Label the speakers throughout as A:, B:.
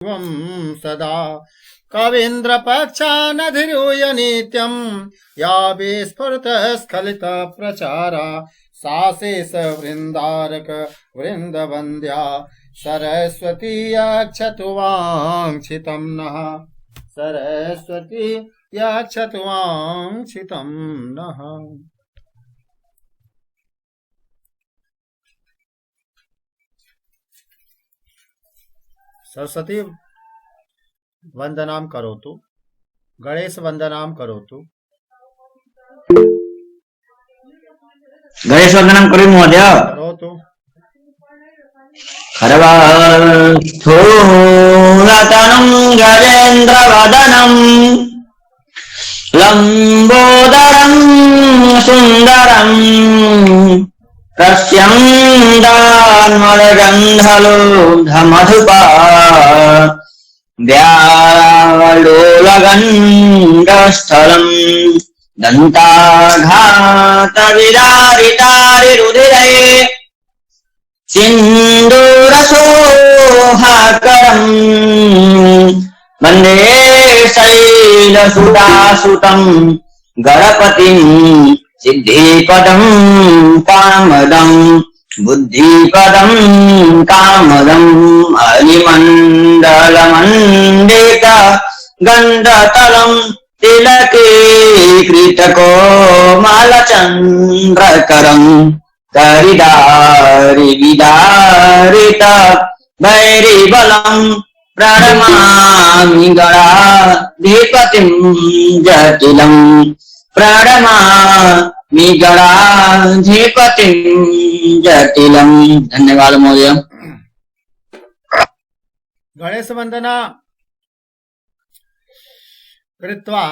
A: सदा कवीन्द्र पक्षानधिरूय नित्यं या विस्फुरत स्खलित प्रचारा सा शेष वृंदारक वृंदवन्द्या सरस्वती यक्षतु वाञ्छितं नः सरस्वती यक्षतु वाञ्छितं नः। सरस्वती वंदनाम करोतु, गणेश वंदनाम करोतु।
B: गणेश वंदनम करो महोदय।
A: करोतु।
B: खरवास्थूलतनं गजेन्द्र वदनं लंबोदरं सुंदरं कस्यन्दान्मलगन्धलोधमधुपा व्यालोलगण्डस्थलम् दन्ताघातविदारितारिरुधिरे सिन्दूरसोहाकरम् वन्दे शैलसुतासुतं गणपतिम् सिद्धिपदं कामदं बुद्धिपदं कामदं हरिमण्डलमण्डित गन्धतलं तिलकीकृतकोमलचन्द्रकरं करिदारिविदारित भैरिबलं प्रणमामि गणाधिपतिं जटिलं प्रणमामि गणाधिपतिं जटिलं। धन्यवाद महोदय।
A: गणेश वंदना कृत्वा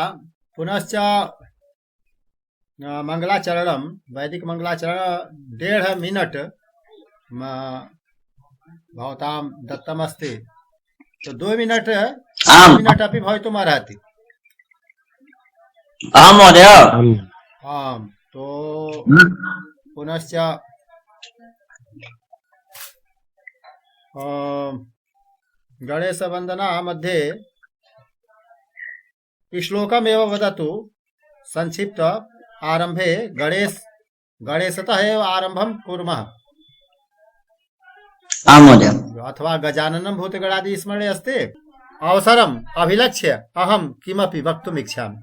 A: पुनश्च मंगलाचरणं वैदिक मंगलाचरण 1.5 मिनट भवतां दत्तमस्ति, तो 2 मिनट अपि भवितुम् अर्हति।
B: आम् महोदय।
A: आम्, तो पुनश्च गणेश वंदना मध्ये श्लोकमेव वदतु। संक्षिप्त आरंभे गणेशतः एव आरंभं कुर्मः।
B: आम् महोदय।
A: अथवा गजाननं भूतगणादि स्मरणे अस्ति अवसरम अभिलक्ष्य अहम किमपि वक्तुम् इच्छामि,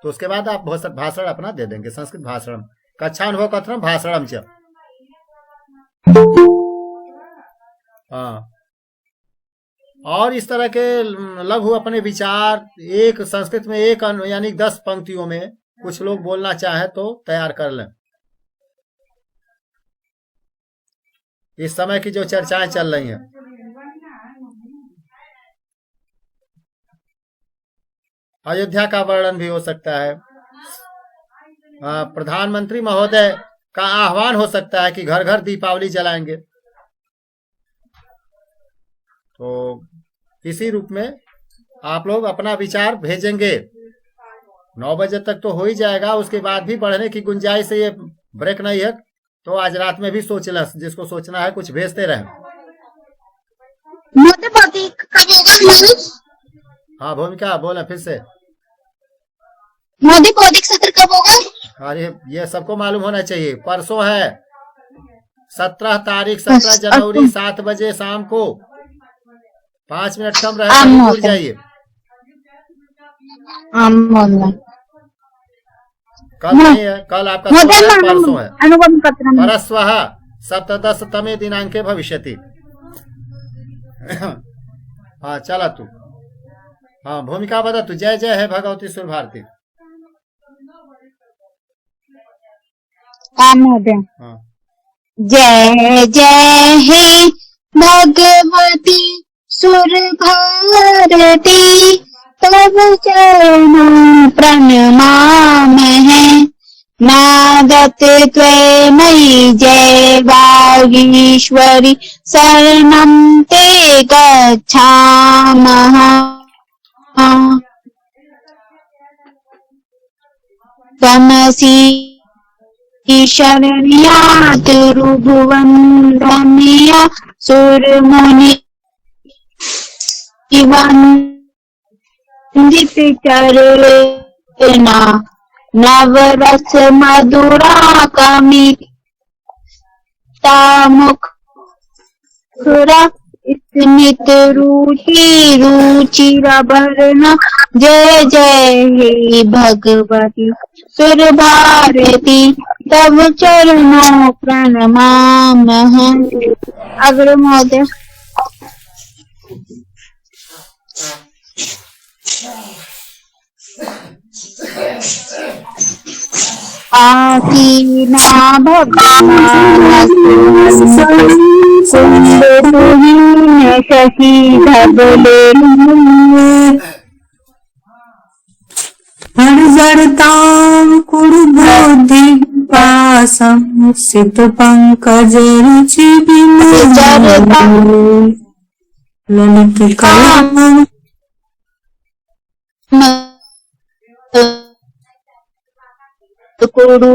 A: तो उसके बाद आप भाषण अपना दे देंगे। संस्कृत भाषण कक्षानुभव कथनम भाषणम च। हाँ, और इस तरह के लघु अपने विचार एक संस्कृत में एक यानी 10 पंक्तियों में कुछ लोग बोलना चाहे तो तैयार कर लें। इस समय की जो चर्चाएं चल रही हैं, अयोध्या का वर्णन भी हो सकता है, प्रधानमंत्री महोदय का आह्वान हो सकता है कि घर घर दीपावली जलाएंगे, तो इसी रूप में आप लोग अपना विचार भेजेंगे। 9 बजे तक तो हो ही जाएगा, उसके बाद भी बढ़ने की गुंजाइश है, ये ब्रेक नहीं है, तो आज रात में भी सोच लें, जिसको सोचना है कुछ भेजते रहें। हाँ भूमिका बोले फिर से।
C: मोदी बौद्धिक सत्र कब होगा?
A: अरे ये सबको मालूम होना चाहिए, परसों है 17 तारीख 17 जनवरी 7 बजे शाम को। 5 मिनट कम रहे, जुड़ जाइए। कल नहीं है, कल आपका परसों है। परस्वः सप्तदशतमे दिनांके भविष्यति। हाँ चला तू। हाँ भूमिका बता तू। जय जय है भगवती सुर भारती। हाँ।
C: जय जय है भगवती सुर भारती, तब चरणों प्रणमामहे। नादत त्वमयि जय वागीश्वरी, शरणं ते गच्छामः। त्वमसि शरण्या तिरुभुवन रमया सुरमुनि वंदित चरणा नवरस मधुरा कमिता मुख सुरा स्मित रुचि रुचिरवर्ण जय जय हे भगवती सुर भारती तब चरणों प्रणमामहं। अग्र महोदय। आसीना भगवान कुंडलीन शशि धवले
D: हरजरतां कुरुबोधि पासं सित पंकज रुचि ललित कलम
C: कुरु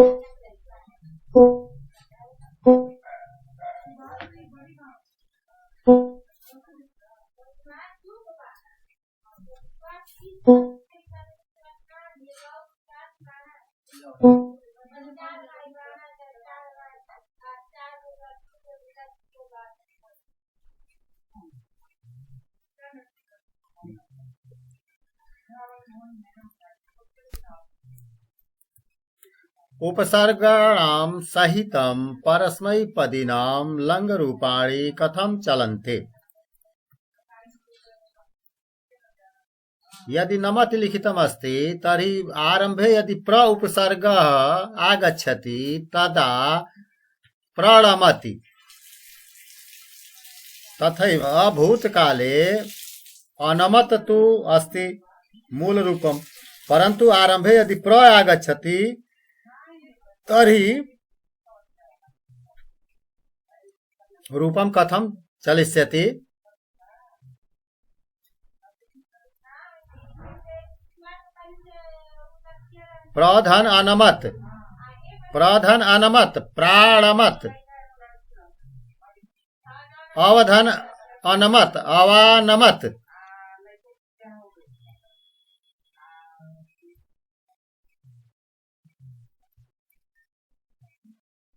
A: उपसर्गाणां सहितं परस्मैपदिनां लङ्घरूपाणि कथं चलन्ते। यदि नमति लिखितमस्ति तर्हि आरम्भे यदि प्र उपसर्गः आगच्छति तदा प्रणमति। तथैव भूतकाले अनमत तु अस्ति मूलरूपं, परन्तु आरम्भे यदि प्र आगच्छति तर्हि रूपं कथं चलिष्यति। प्रधन अनमत, प्रधन अनमत, प्राणमत, अवधन अनमत, अवानमत।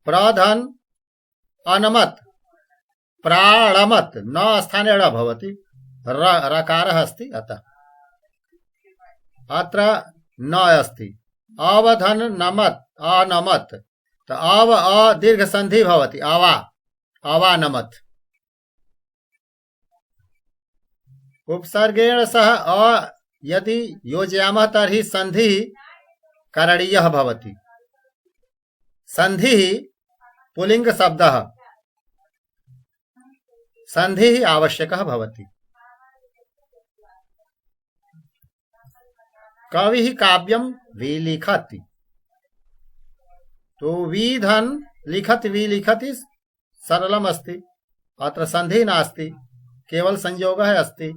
A: प्रधन अनमत प्राणमत न स्थाने ण भवति, रकारः अस्ति अतः अत्र न अस्ति। अवधन नमत अनमत तो अव अ दीर्घ संधि भवति अवा, अवानमत। उपसर्गेण सह अ यदि योजयामः तर्हि संधि करणीयः भवति। संधि पुल्लिंग शब्दः, संधि आवश्यकः भवति। कविः काव्यं विलिखति तो विधन लिखति विलिखति सरलम् अस्ति, अत्र संधि नास्ति, केवल संयोगः अस्ति।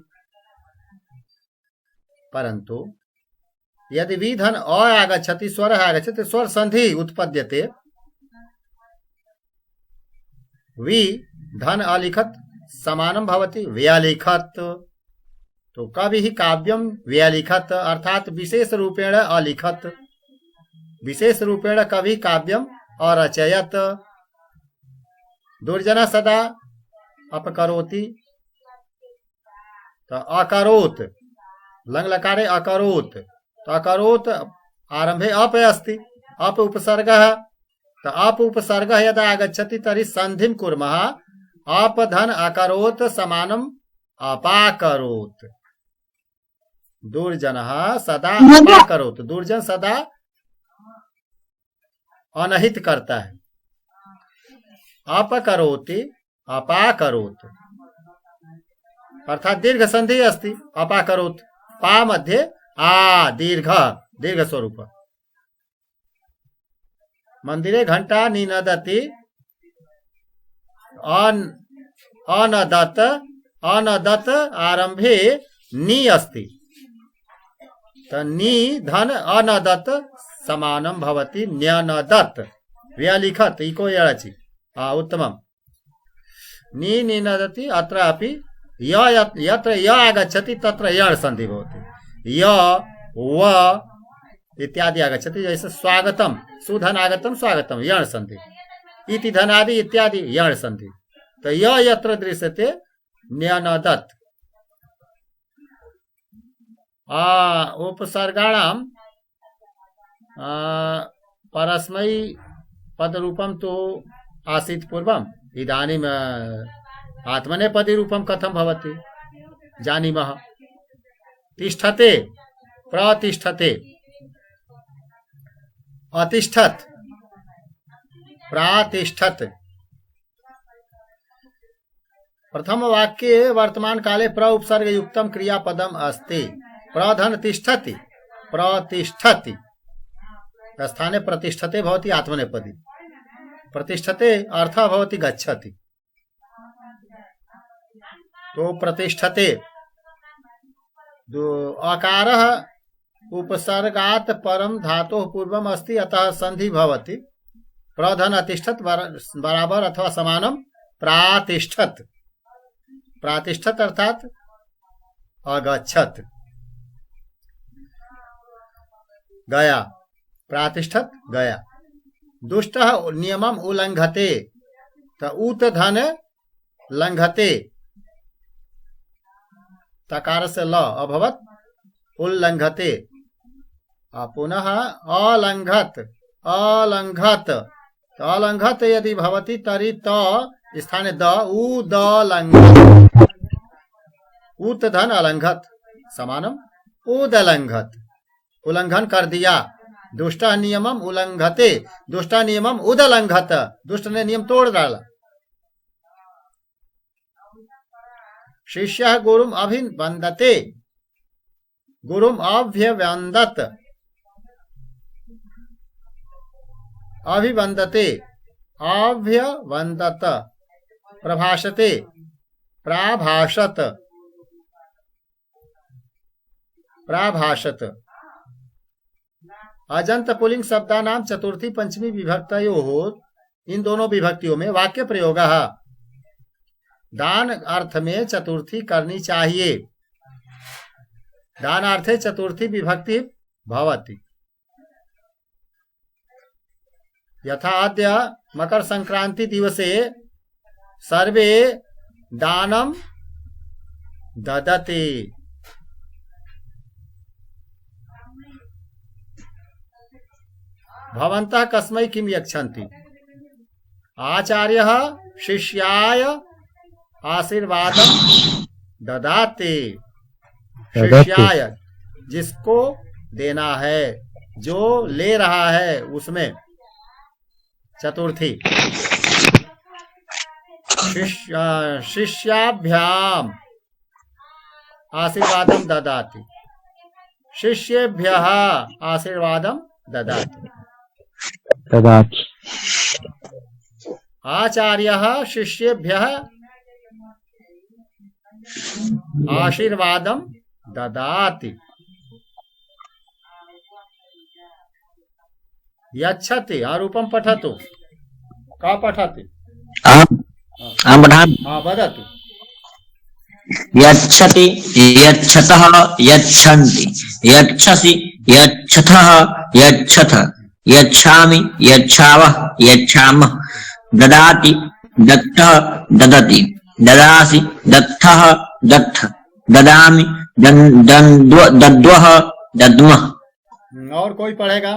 A: परन्तु यदि विधन अ आगच्छति स्वरः आगच्छति स्वर संधि उत्पद्यते। वि धन अलिखत समानं भवति व्यलिखत। तो कविः काव्यं व्यलिखत अर्थात विशेष रूपेण अलिखत, विशेष रूपेण कविः काव्यं अरचयत। दुर्जनः सदा अपकरोति तो अकरोत्, लङ् लकारे अकरोत् तो अकरोत् आरम्भे अप अस्ति, अप उपसर्गः तो अप उपसर्गः यदा आगच्छति तर्हि संधिं कुर्मः। अप धन अकरोत् समानम् अपाकरोत्। दुर्जनः सदा अपाकरोत्, दुर्जन सदा अनहित करता है। अपकरोति अपाकरोत् अर्थात दीर्घ संधि अस्ति अपाकरोत्, पा मध्ये आ दीर्घ, दीर्घ स्वरूप। मंदिरे घंटा निनदति अनदत, अनदत आरंभे नी अस्ति तो नी धन अनदत समानं भवति न्यनदत। व्यलिखत इको यणचि उत्तमम्। नी निनदति अत्रापि यत्र य आगच्छति तत्र यण संधि भवति। य व इत्यादि आगच्छति, जैसे स्वागतम, सुधन आगतम स्वागतम यण संधि, इति धनादि इत्यादि यण संधि। तो य यत्र दृश्यते न्यनदत्। उपसर्गाणाम परस्मै पद रूपम तो आसीत् पूर्वम, इदानीम आत्मनेपदी रूपम कथम भवति जानीमः। तिष्ठते, प्रतिष्ठते, अतिष्ठत्, प्रातिष्ठत्। प्रथम वाक्ये वर्तमान काले प्र उपसर्ग युक्तम क्रियापदम अस्ति। प्रधन तिष्ठति, प्रतिष्ठति, स्थाने प्रतिष्ठते भवति आत्मनेपदी। प्रतिष्ठते अर्थ भवति गच्छति, तो प्रतिष्ठते। अकारः उपसर्गात् परम धातोः पूर्वम अस्ति, अतः संधि भवति। प्रधन अतिष्ठत् बराबर अथवा समानम प्रातिष्ठत्। प्रातिष्ठत् अर्थात अगच्छत्, गया, प्रातिष्ठत् गया। दुष्ट नियमम उल्लंघते, तो उत धन लंघते, तकार से ल अभवत उल्लंघते। पुनः अलंघत, अलंघत, तो अलंघत यदि भवति तर्हि त स्थाने द उदलंघत, उत धन अलंघत समानम उदलंघत, उल्लंघन कर दिया। दुष्ट नियमम उल्लंघते, दुष्ट नियमम उदलंघत, दुष्ट ने नियम तोड़ डाला। शिष्य गुरुम अभिवंदते, गुरुम अभ्यवंदत, अभिवंदते, अभ्यवंदत। प्रभाषते, प्राभाषत, प्राभाषत। अजंत पुलिंग शब्दानाम चतुर्थी पंचमी विभक्तयोः, इन दोनों विभक्तियों में वाक्य प्रयोग। दान अर्थ में चतुर्थी करनी चाहिए। दानार्थे चतुर्थी विभक्ति भवति। यथा अद्य मकर संक्रांति दिवसे सर्वे दानम ददति। भवन्तः कस्मै किं यच्छन्ति? आचार्यः शिष्याय आशीर्वादं ददाति। शिष्याय, जिसको देना है, जो ले रहा है उसमें चतुर्थी। शिष्याभ्याम आशीर्वादं ददाति, शिष्येभ्यः आशीर्वादं ददाति। आचार्यः शिष्येभ्यः आशीर्वादं ददाति। यच्छति, रूपम पठतु। का पठति? वदतु।
B: यच्छति, यच्छतः, यच्छन्ति, यच्छसि, यच्छथः, यच्छथ, यच्छामि, यच्छावः, यच्छामः। ददाति, दत्तः, ददति, ददासि, दत्तः, दत्थ, ददामि, दद्वः, दद्मः।
A: और कोई पढ़ेगा?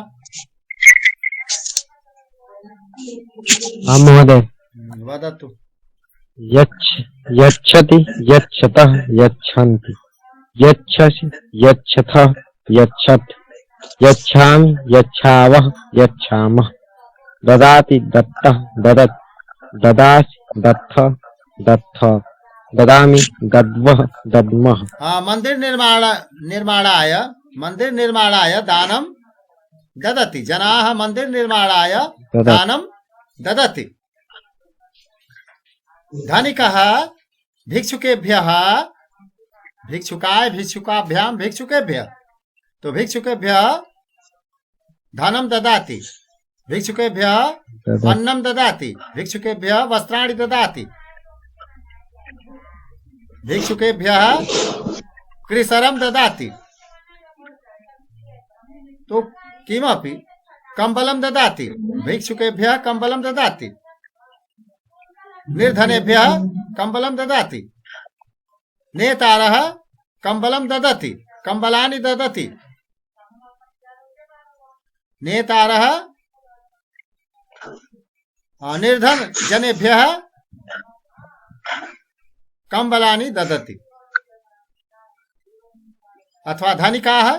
E: महोदय।
A: वदतु।
E: यच्छति, यच्छतः, यच्छन्ति, यच्छसि, यच्छथः, यच्छथ, यच्छामि, यच्छावः, यच्छामः। ददाति, दत्तः, ददत्, ददासि, दत्थ, दत्थ, ददामि, दद्वः, दद्मः।
A: मंदिर निर्माणाय दानं ददति। जनाः मंदिर निर्माणाय दानं ददति। धनिकः भिक्षुकेभ्यः, भिक्षुकाय, भिक्षुकाभ्याम, भिक्षुकेभ्यः, तो भिक्षुकेभ्यः धनं ददाति, भिक्षुकेभ्यः अन्नं ददाति, भिक्षुकेभ्यः वस्त्राणि ददाति। भिक्षुकेभ्यः कृसरं ददाति तो किमपि कंबलं ददाति भिक्षुकेभ्यः कंबलं ददाति निर्धनेभ्यः कंबलं ददाति नेतारः कंबलं ददति कंबलानि ददति नेतारः निर्धन जनेभ्यः कंबलानि ददति अथवा धनिकाः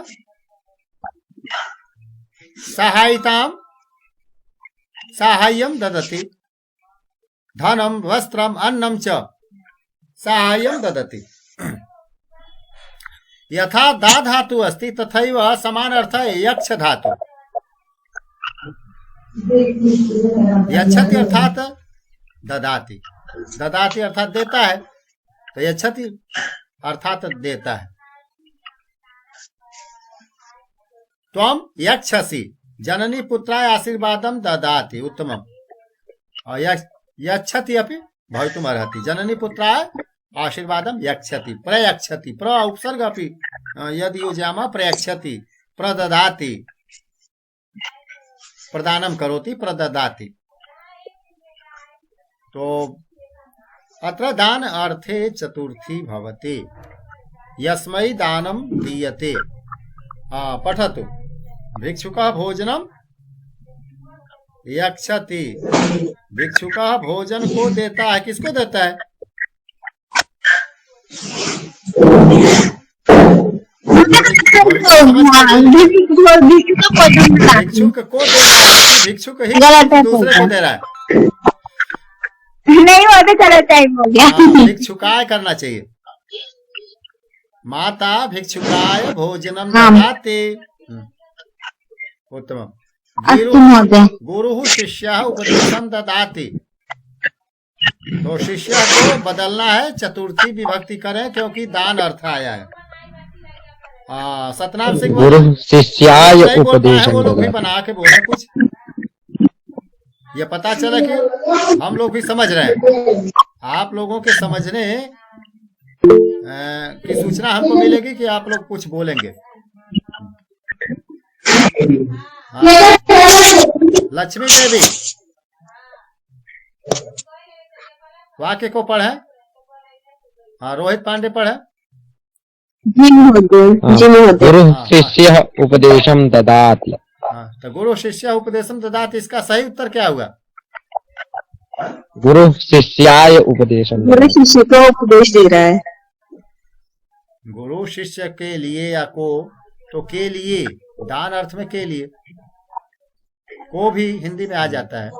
A: साहाय्यं ददति धनं वस्त्रम् अन्नं च साहाय्यं ददति यथा दा धातु अस्ति तथैव समानार्थः यक्ष धातु यच्छति अर्थात ददाति ददाति अर्थात देता है तो यच्छति अर्थात देता है त्वं यक्षसि जननी पुत्राय आशीर्वादं ददाति उत्तमम् और यच्छति अपि भवितुमर्हति जननी पुत्राय आशीर्वादं यच्छति प्रयच्छति प्र उपसर्ग अपि यदि योजयामः प्रयच्छति प्रददाति प्रदानं करोति प्रददाति तो अत्र दान अर्थे चतुर्थी भवति यस्मै दानं दीयते पठतु भिक्षुकः भोजनं यक्षति भिक्षुकः भोजन को देता है किसको देता है भिक्षुक को देता है भिक्षुक ही दूसरे को दे रहा है
C: नहीं वो तो चलो टाइम हो गया
A: भिक्षुकाय करना चाहिए माता भिक्षुकाय भोजनम ददाति उत्तमम् गुरुः शिष्यः उपदेशं ददाति तो शिष्य को बदलना है चतुर्थी विभक्ति करें क्योंकि दान अर्थ आया है सतनाम सिंह
E: गुरु शिष्याय उपदेशं
A: वो लोग भी बना के बोले कुछ ये पता चला कि हम लोग भी समझ रहे हैं आप लोगों के समझने की सूचना हमको मिलेगी कि आप लोग कुछ बोलेंगे लक्ष्मी देवी वाक्य को पढ़े रोहित पांडे पढ़े
E: गुरु शिष्य उपदेशं ददाति
A: तो गुरु शिष्य उपदेशं ददाति इसका सही उत्तर क्या हुआ
E: गुरु शिष्याय उपदेशं
D: गुरु शिष्य को उपदेश दे रहा है
A: गुरु शिष्य के लिए या को तो के लिए दान अर्थ में के लिए को भी हिंदी में आ जाता है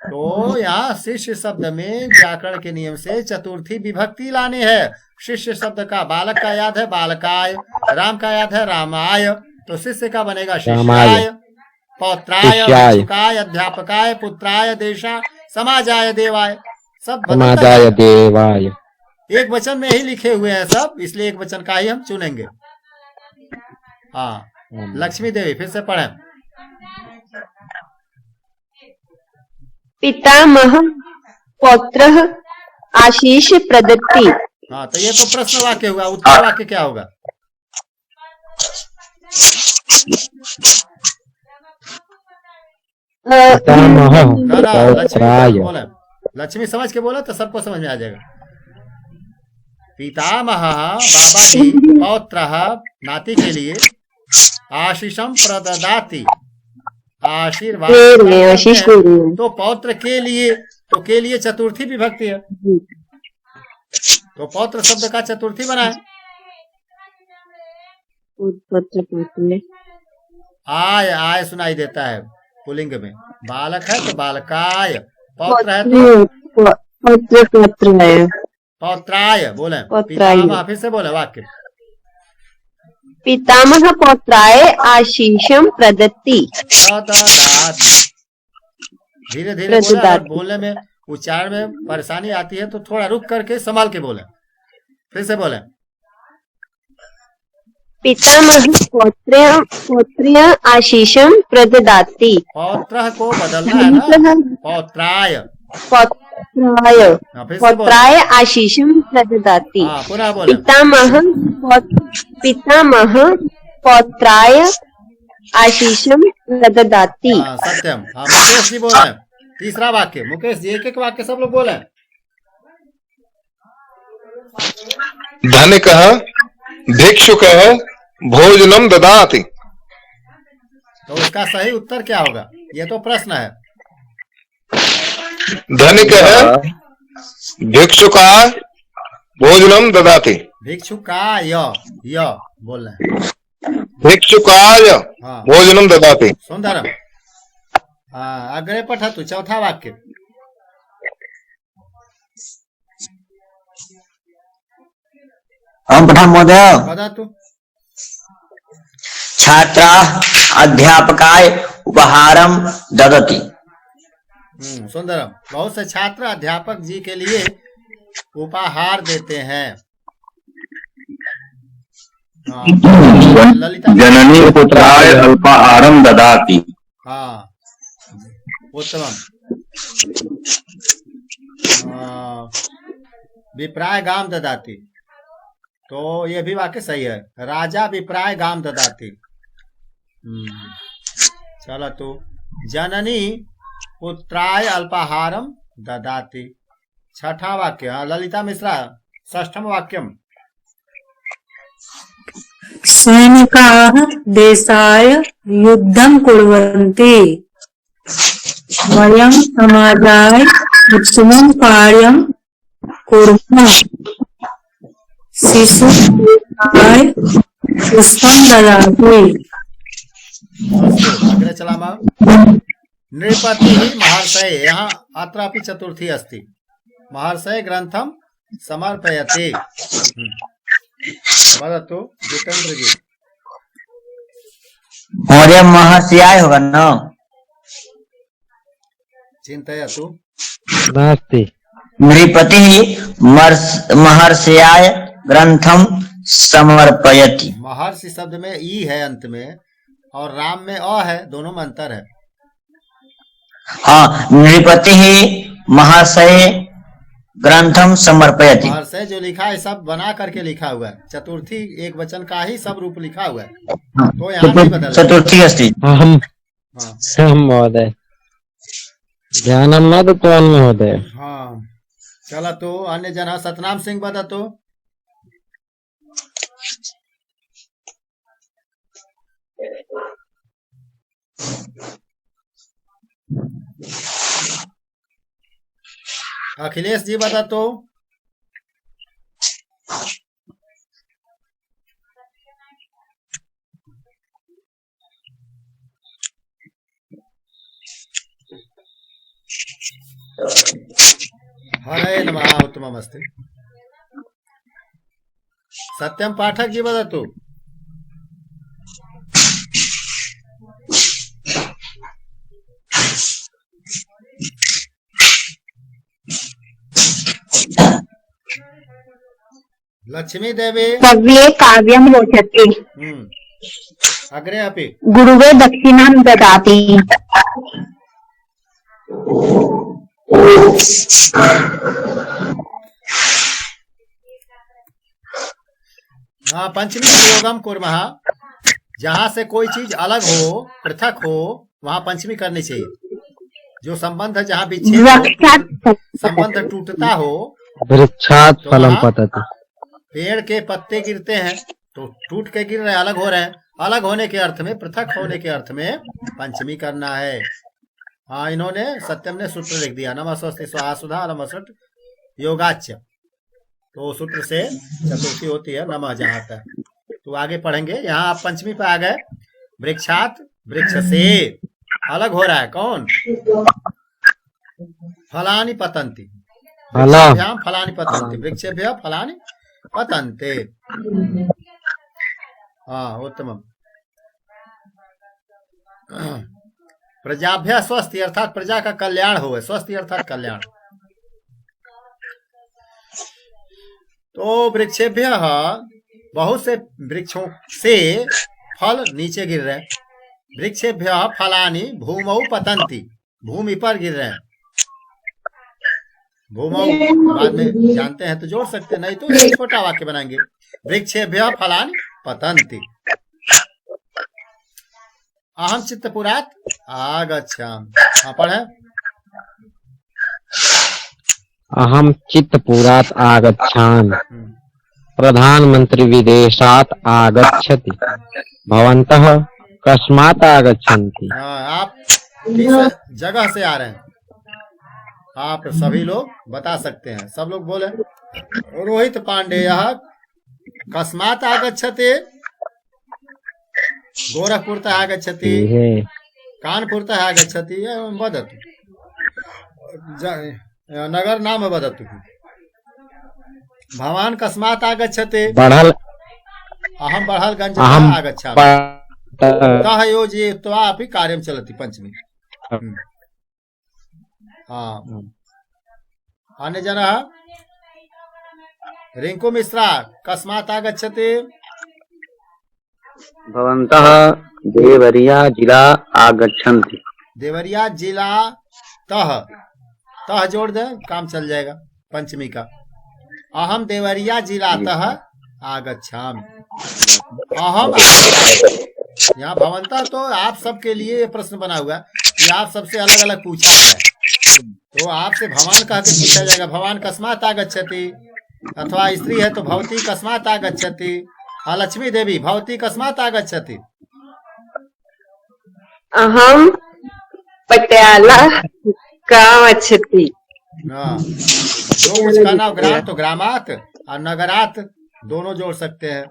A: तो यहाँ शिष्य शब्द में व्याकरण के नियम से चतुर्थी विभक्ति लानी है शिष्य शब्द का बालक का याद है बालकाय राम का याद है रामाय तो शिष्य का बनेगा शिष्याय पौत्राय भिक्षुकाय अध्यापकाय पुत्राय देशा समाजाय देवाय सब
E: समाजाय देवाय
A: एक वचन में ही लिखे हुए हैं सब इसलिए एक वचन का ही हम चुनेंगे लक्ष्मी देवी फिर से पढ़ें
C: पितामह पौत्र आशीष प्रदत्ति
A: तो ये तो प्रश्न वाक्य हुआ उत्तर वाक्य क्या होगा लक्ष्मी समझ के बोला तो सबको समझ में आ जाएगा पितामह बाबा जी पौत्र नाती के लिए आशीषम प्रददाति आशीर्वाद तो पौत्र के लिए तो के लिए चतुर्थी विभक्ति है तो पौत्र शब्द का चतुर्थी बना है आय आय सुनाई देता है पुलिंग में बालक है तो बालकाय पौत्र है तो पौत्राय बोले पितामह फिर से बोले वाक्य
C: पितामह पौत्राय आशीषम प्रदत्ति
A: धीरे धीरे बोलने में उच्चारण में परेशानी आती है तो थोड़ा रुक करके संभाल के बोले फिर से बोले
C: पितामह पौत्र्य आशीषम प्रददाति
A: पौत्र को बदलना है ना पौत्राय
D: पौत्राय
A: हाँ, फिर से बोलो।
D: पौत्राय आशीषम प्रददाति।
A: हाँ, पुनः बोले।
D: पितामह पौत्राय आशीषम प्रददाति।
A: हाँ, सत्यम। हाँ, मुकेश जी बोले तीसरा वाक्य। मुकेश जी एक एक वाक्य सब लोग बोले।
F: धनिकः भिक्षुकः भोजनम ददाति।
A: तो उसका सही उत्तर क्या होगा? ये तो प्रश्न है।
F: धनिकः भिक्षुकाय भोजनम ददाति।
A: भिक्षुकाय बोल रहे हैं।
F: भिक्षुकाय
A: हाँ,
F: भोजनम ददाति।
A: सुंदर। हाँ, अग्रे पठतु चौथा वाक्य।
B: अहं पठामि महोदय।
A: वदतु।
B: छात्राः अध्यापकाय उपहारं ददति।
A: सुंदरम। बहुत से छात्र अध्यापक जी के लिए उपहार देते हैं। हाँ, ललिता।
G: जननी पुत्राय अल्पाहारं ददाति।
A: हाँ, उत्तम। विप्राय गाम ददाति। तो ये भी वाक्य सही है। राजा विप्राय गाम ददाति। चलो तू। जननी पुत्राय अल्पाहारम ददाति। छठा वाक्य। हाँ, ललिता मिश्रा षष्ठम वाक्यम।
H: सैनिकाः देशाय युद्धं कुर्वन्ति। वयं समाजाय उत्तमं कार्यं कुर्मः। शिशुपुत्राय पुष्पं ददाति।
A: अग्रे चलामः। नृपति महर्षय। यहाँ अत्रापि चतुर्थी अस्ति। महर्षय ग्रंथम समर्पयति। वदतु जितेंद्र जी।
B: महोदय महर्षयाय होगा ना?
A: चिंतयतु।
E: नास्ति।
B: नृपतिः महर्षयाय ग्रंथम समर्पयति।
A: महर्षि शब्द में ई है अंत में, और राम में अ है। दोनों में अंतर है।
B: हाँ, नृपतिः महर्षये ग्रंथम समर्पयति।
A: महर्षय जो लिखा है सब बना करके लिखा हुआ है। चतुर्थी एक वचन का ही सब रूप लिखा हुआ है। तो यहाँ नहीं बदल।
B: चतुर्थी अस्ति।
E: अहं
A: हाँ,
E: महोदय ध्यानं न दत्तवान् महोदय।
A: हाँ, चला तो अन्य जन। सतनाम सिंह वदतु। अखिलेश जी वदतु। हरे नमः। उत्तममस्ति। सत्यम पाठक जी वदतु। लक्ष्मी देवी।
C: कव्ये काव्यं रोचते।
A: अग्रे अपि।
C: गुरुवे दक्षिणां ददाति।
A: हाँ, पंचमी प्रयोगम कुर्मः। जहाँ से कोई चीज अलग हो, पृथक हो, वहाँ पंचमी करनी चाहिए। जो संबंध जहाँ विच्छेद हो, संबंध टूटता हो,
E: वृक्षात्
A: तो
E: फलं
A: वहाँ
E: पतति।
A: पेड़ के पत्ते गिरते हैं तो टूट के गिर रहे हैं, अलग हो रहे हैं। अलग होने के अर्थ में, पृथक होने के अर्थ में पंचमी करना है। हाँ, इन्होंने सत्यम ने सूत्र लिख दिया। नमः स्वस्ति स्वाहा सुधा नमः योगाच्य। तो सूत्र से चतुर्थी होती है नमः जहाँ तक। तो आगे पढ़ेंगे। यहाँ आप पंचमी पे आ गए। वृक्षात, वृक्ष से अलग हो रहा है कौन? फलानि पतंती। वृक्षाभ्याम फलानि पतंती। वृक्षेभ्यः फलानि पतन्ते। हाँ, उत्तमम। प्रजाभ्य स्वस्थ अर्थात प्रजा का कल्याण हो। स्वस्थ अर्थात कल्याण। तो वृक्षेभ्य बहुत से वृक्षों से फल नीचे गिर रहे हैं। वृक्षेभ्य फलानि भूमौ पतंती। भूमि पर गिर रहे हैं। भूमौ बाद में जानते हैं तो जोड़ सकते हैं, नहीं तो एक छोटा वाक्य बनाएंगे। वृक्षेभ्यः फलानि पतन्ति। अहम चित्तपुरात् आगच्छामि। हाँ पढ़े।
E: अहम चित्तपुरात् आगच्छामि। प्रधानमंत्री विदेशात् आगच्छति। भवन्तः कस्मात् आगच्छन्ति।
A: हाँ, आप किस जगह से आ रहे हैं, आप सभी लोग बता सकते हैं। सब लोग बोले। रोहित पांडेय कस्मात् आगच्छति। गोरखपुरतः आगच्छति, कानपुरतः आगच्छति, वदतु नगर नाम वदतु। भवान् कस्मात् आगच्छति।
E: बढ़ल
A: अहम बड़हलगंजतः आगच्छामि। तः योजयित्वा अपि कार्यं चलति। पंचमी। हाँ, अन्य जनः रिंकू मिश्रा कस्मात् आगच्छति।
G: भवन्तः देवरिया जिला आगच्छन्ति।
A: देवरिया जिला तह जोड़ दे, काम चल जाएगा पंचमी का। अहम देवरिया जिलातः आगच्छामि। अहम यहाँ भवंता तो आप सबके लिए ये प्रश्न बना हुआ कि आप सबसे अलग अलग पूछा है, तो आपसे भवान कह के पूछा जाएगा। भवान कस्मात् आगच्छति, अथवा स्त्री है तो भवती कस्मात् आगच्छति। लक्ष्मी देवी भवती कस्मात् आगच्छति।
D: अहम पटियाला गच्छति।
A: हाँ, जो उसका नाम ग्राम तो ग्रामात और नगरात दोनों जोड़ सकते हैं।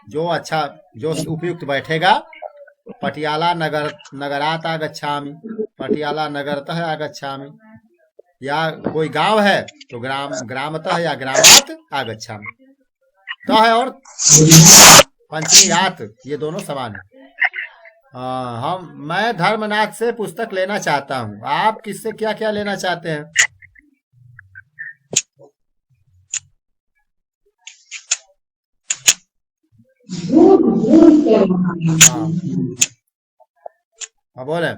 A: जो अच्छा जो उपयुक्त बैठेगा। पटियाला नगरात आगच्छामि, पटियाला नगरतः आगच्छामि। या कोई गांव है तो ग्रामतः या ग्रामात आगच्छामि। तह और पंचमी आत ये दोनों समान है। मैं धर्मनाथ से पुस्तक लेना चाहता हूँ। आप किससे क्या क्या लेना चाहते हैं। बोले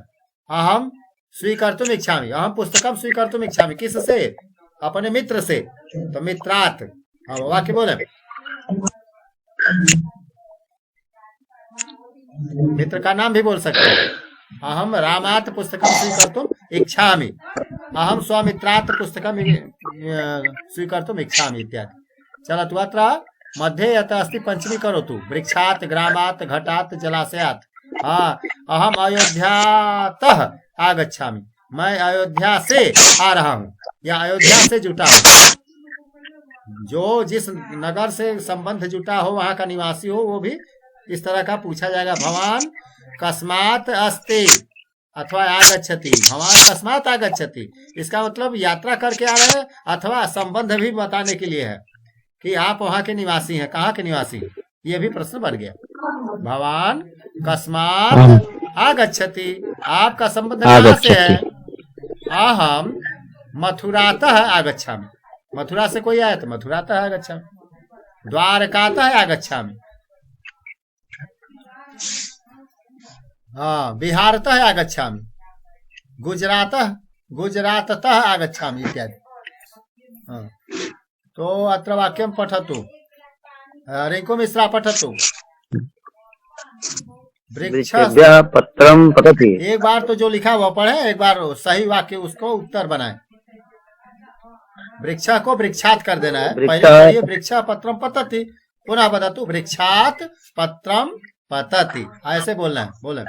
A: अहम स्वीकर्तुम इच्छामि। अहम पुस्तकम स्वीकर्तुम इच्छामि। किससे। अपने मित्र से, तो मित्रात। वाक्य बोले। मित्र का नाम भी बोल सकते हैं। अहम रामात पुस्तकम स्वीकर्तुम इच्छामि। अहम स्वमित्रात पुस्तकम स्वीकर्तुम इच्छामि इत्यादि। चलतु अत्र मध्ये यत अस्ति पंचमी करोतु। वृक्षात ग्रामात घटात जलाशयात। हाँ, अहम अयोध्यातः आगच्छामि। मैं अयोध्या से आ रहा हूँ या अयोध्या से जुटा हूँ। जो जिस नगर से संबंध जुटा हो, वहाँ का निवासी हो, वो भी इस तरह का पूछा जाएगा। भवान कस्मात् अस्ति अथवा आगच्छति। भवान कस्मात् आगच्छति, इसका मतलब यात्रा करके आ रहे हैं अथवा संबंध भी बताने के लिए है कि आप वहाँ के निवासी हैं। कहाँ के निवासी, ये भी प्रश्न बन गया। भवान कस्मात् आगच्छति, आपका संबंध कहाँ से है। अहम मथुरातः आगच्छामि। मथुरा से कोई आया तो मथुरातः आगच्छामि। द्वारकातः आगच्छामि। हाँ, बिहारतः आगच्छामि। गुजराततः आगच्छामि इत्यादि। हाँ, तो अत्र वाक्यं पठतु। रिंकू मिश्रा पठतु।
G: वृक्षेभ्यः पत्रं पतति।
A: एक बार तो जो लिखा वो पढ़े, एक बार सही वाक्य उसको उत्तर बनाए। वृक्ष को वृक्षात कर देना है। पहले पढ़िए वृक्ष पत्रम पतति, पुनः बततु वृक्षात पत्रम पतति। ऐसे बोलना है। बोले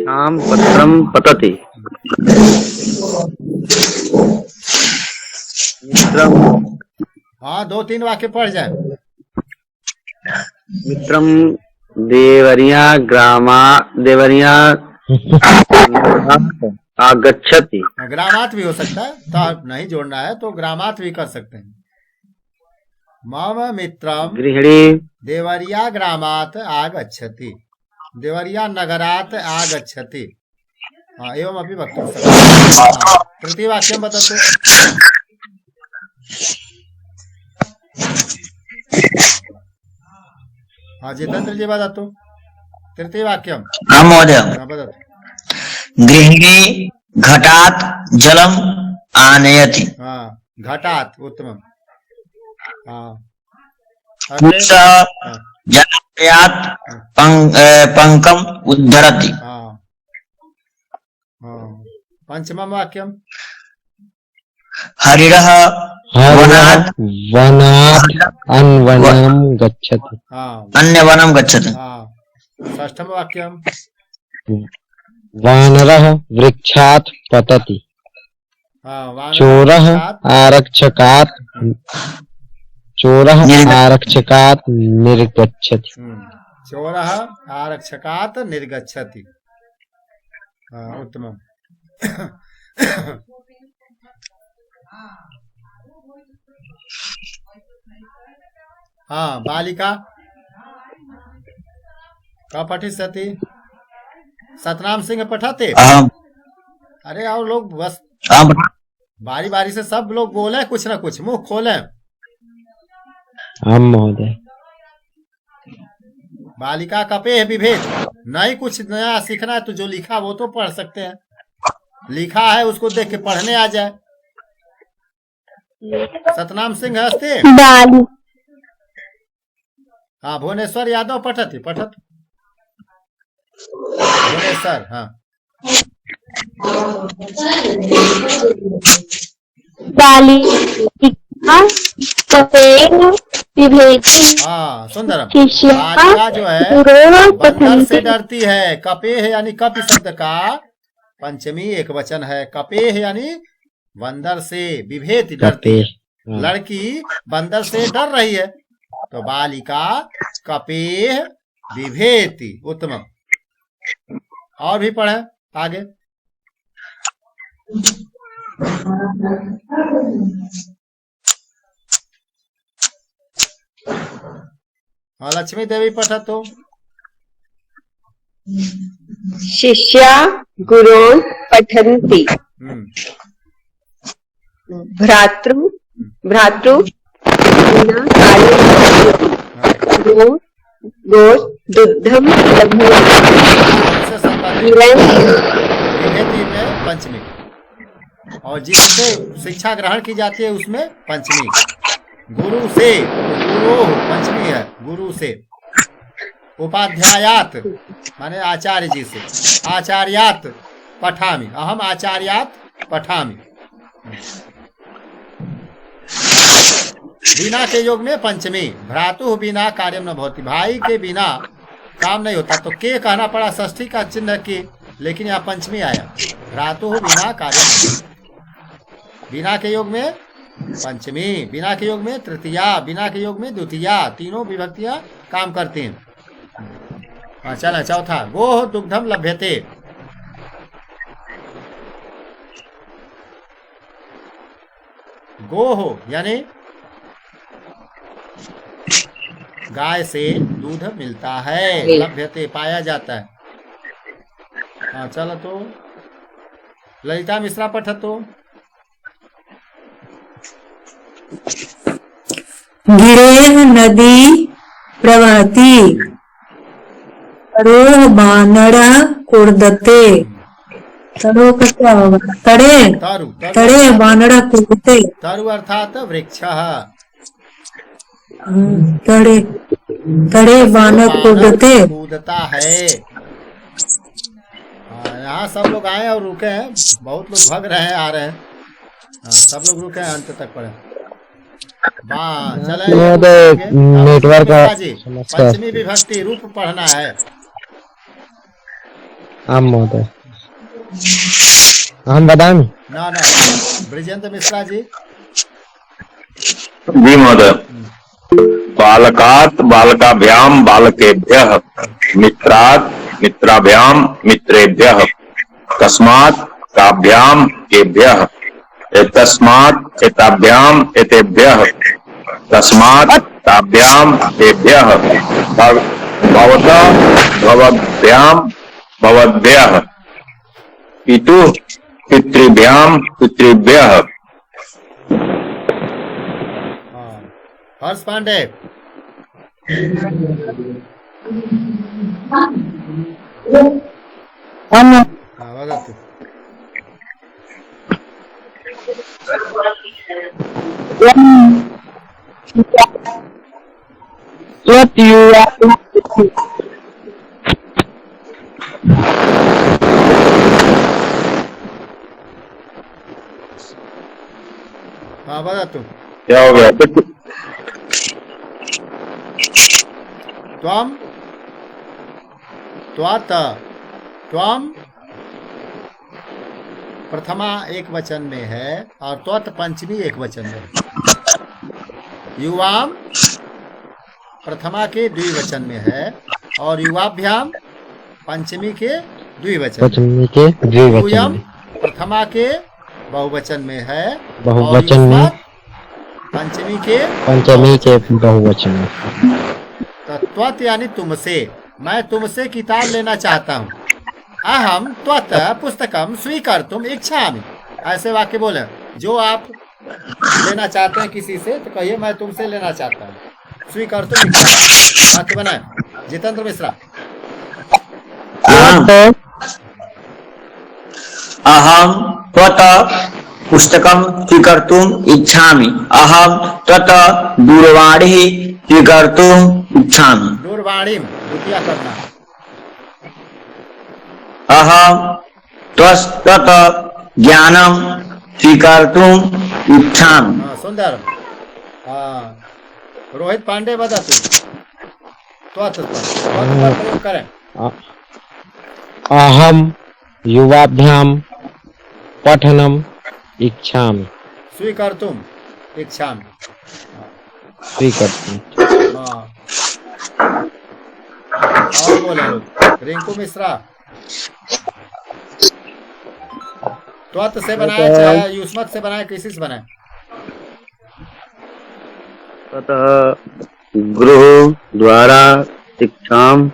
G: शाम पत्रम पतति।
A: हाँ, 2-3 वाक्य पढ़ जाए।
G: मित्रम देवरिया आगच्छति।
A: ग्रामात भी हो सकता है, तो नहीं जोड़ना है तो ग्रामात भी कर सकते हैं। मम मित्रम
G: गृहिणी
A: देवरिया ग्रामात आगच्छति। देवरिया नगरात आगच्छति। हाँ, एवं अभी वक्तुं शक्यते। तृतीय वाक्यं वदतु। हाँ, जितेंद्र जी वदतु तृतीय वाक्यं।
B: हाँ महोदय।
A: हाँ, वदतु।
B: गृहिणी घटात जलम आनयति।
A: हाँ, घटात, उत्तम। हाँ, अग्रे।
B: पुरुष
A: हाँ,
B: जलाशयात पंकम उद्धरति।
A: हाँ, हाँ। पंचमं वाक्यम।
B: हरिणः वनात्
E: वनात् अन्वनं गच्छति।
A: हाँ,
B: अन्यवनं गच्छति।
A: हाँ। षष्ठम वाक्यम।
E: वानरः वृक्षात् पतति।
A: हाँ, वानर
E: चोरः
A: वृक्षात्-
E: आरक्षकात् निर्गच्छति।
A: चोरः आरक्षकात् निर्गच्छति। हाँ, उत्तमम्। हाँ, बालिका का पठिष्यति? सतनाम सिंह पठाते?
B: अहम
A: अरे और लोग बस
B: अहम
A: बारी बारी से सब लोग बोले कुछ ना कुछ, मुंह खोले।
E: हम महोदय।
A: बालिका कपे है विभेद। नहीं कुछ नया सीखना है तो जो लिखा वो तो पढ़ सकते हैं। लिखा है उसको देख के पढ़ने आ जाए। सतनाम सिंह हस्ते।
C: बाली
A: हाँ, भुवनेश्वर यादव पठती पठत। भुवनेश्वर, हाँ।
C: बाली विभेति
A: हाँ, सुंदरम।
C: शिष्या
A: बालिका जो है
C: गुरोः
A: बंदर से
C: पठन्ति।
A: डरती है। कपे है यानी कपि शब्द का पंचमी एक वचन है। कपे है यानी बंदर से, विभेति डरती है।
E: कपे
A: लड़की बंदर से डर रही है तो बालिका कपेह विभेति। उत्तम। और भी पढ़े आगे। हाँ, लक्ष्मी देवी पठतो।
D: शिष्या गुरोन् पठन्ति। भ्रातृ विना कार्यं दुग्धम
A: से संबंधित विभेति में पंचमी, और जिससे शिक्षा ग्रहण की जाती है उसमें पंचमी। गुरु से, गुरु पंचमी है, गुरु से। उपाध्यायात माने आचार्य जी से। आचार्यात पठामि, अहम आचार्यात पठामि। बिना के योग में पंचमी। भ्रातु बिना कार्यम न भवति। भाई के बिना काम नहीं होता तो के कहना पड़ा, षष्ठी का चिन्ह के, लेकिन यहाँ पंचमी आया। भ्रातु बिना कार्यम, बिना के योग में पंचमी, बिना के योग में तृतीया, बिना के योग में द्वितीया, तीनों विभक्तियां काम करती हैं। हाँ, चला चौथा। गोः दुग्धम लभ्यते। गोः यानी गाय से दूध मिलता है। लभ्यते पाया जाता है। हाँ, चलो तो ललिता मिश्रा पठतो।
H: गिरेह नदी प्रवहति तरोह बानरः कूर्दते। तरो का क्या होगा? तड़े
A: तरु,
H: तड़े बानरः कूर्दते।
A: तरु अर्थात वृक्ष।
H: तड़े तड़े बानर कूदते।
A: कूदता है। यहाँ सब लोग आए और रुके हैं। बहुत लोग भग रहे हैं, आ रहे हैं। हाँ, सब लोग रुके हैं, अंत तक पढ़े।
E: नेटवर्क
A: पंचमी विभक्ति रूप पढ़ना है।
E: हम महोदय। हम बताएं?
A: ना ना, ब्रिजेंद्र मिश्रा जी।
F: जी महोदय। बालकात् बालकाभ्याम बालकेभ्यः, मित्रात् मित्राभ्याम मित्रेभ्यः, कस्मात् काभ्याम केभ्यः, एतस्मात् एताभ्याम एतेभ्यः, तस्मात् ताभ्याम तेभ्यः, भवतः भवद्भ्याम भवद्भ्यः, पितुः पितृभ्याम पितृभ्यः।
A: हर्ष पांडे। हाँ, वदतु।
C: त्वत्युवा
A: हाँ बता तुम।
F: क्या हो गया?
A: त्वम, त्वात, त्वम प्रथमा एक वचन में है और त्वत पंचमी एक वचन में है। युवाम प्रथमा के द्विवचन में है और युवाभ्याम पंचमी के द्विवचन में।
E: पश्चिमी के द्विवचन
A: यूयम
E: में,
A: प्रथमा के बहुवचन में है
E: बहुवचन
A: और
E: में,
A: युष्मत् पंचमी के
E: पंचमी के बहुवचन में।
A: त्वत यानी तुमसे, मैं तुमसे किताब लेना चाहता हूँ। अहम त्वत पुस्तकम स्वीकर्तुम इच्छामि, ऐसे वाक्य बोले। जो आप लेना चाहते हैं किसी से तो कहिए मैं तुमसे लेना चाहता हूँ। स्वीकर्तुम इच्छामि वाक्य बनाए। जितेंद्र मिश्रा।
B: अहम त्वत् पुस्तकं स्वीकर्तुम् इच्छामि। अहम त्वत् दूरवाणीः स्वीकर्तुम् इच्छामि।
A: दूरवाणी द्वितीय करना।
B: अहम त्वत् ज्ञानं स्वीकर्तुम् इच्छामि।
A: हाँ सुंदर। हाँ रोहित पांडे बता तू। त्वत प्रयोग करें।
E: अहम युवाभ्याम पठनम इच्छामि।
A: स्वीकर्तुम इच्छामि।
E: स्वीकर्तुम्।
A: हाँ और बोले रिंकू मिश्रा। त्वत से बनाया चाहे युष्मत से बनाए, किसी से बनाए?
G: ततः गुरु द्वारा शिक्षाम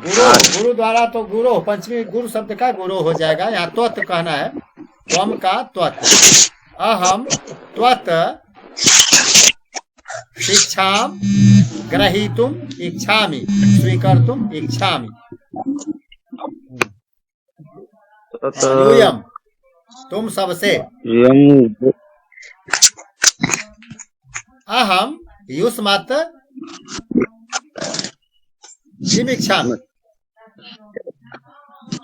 A: गुरु द्वारा तो गुरु पंचमी गुरु शब्द का गुरु हो जाएगा। यहाँ त्वत कहना है, त्वम का त्वत। अहम त्वत शिक्षाम ग्रहीतुम इच्छामि स्वीकर्तुम इच्छामि। यूयम तुम सबसे। अहम युष्मत किम इच्छामि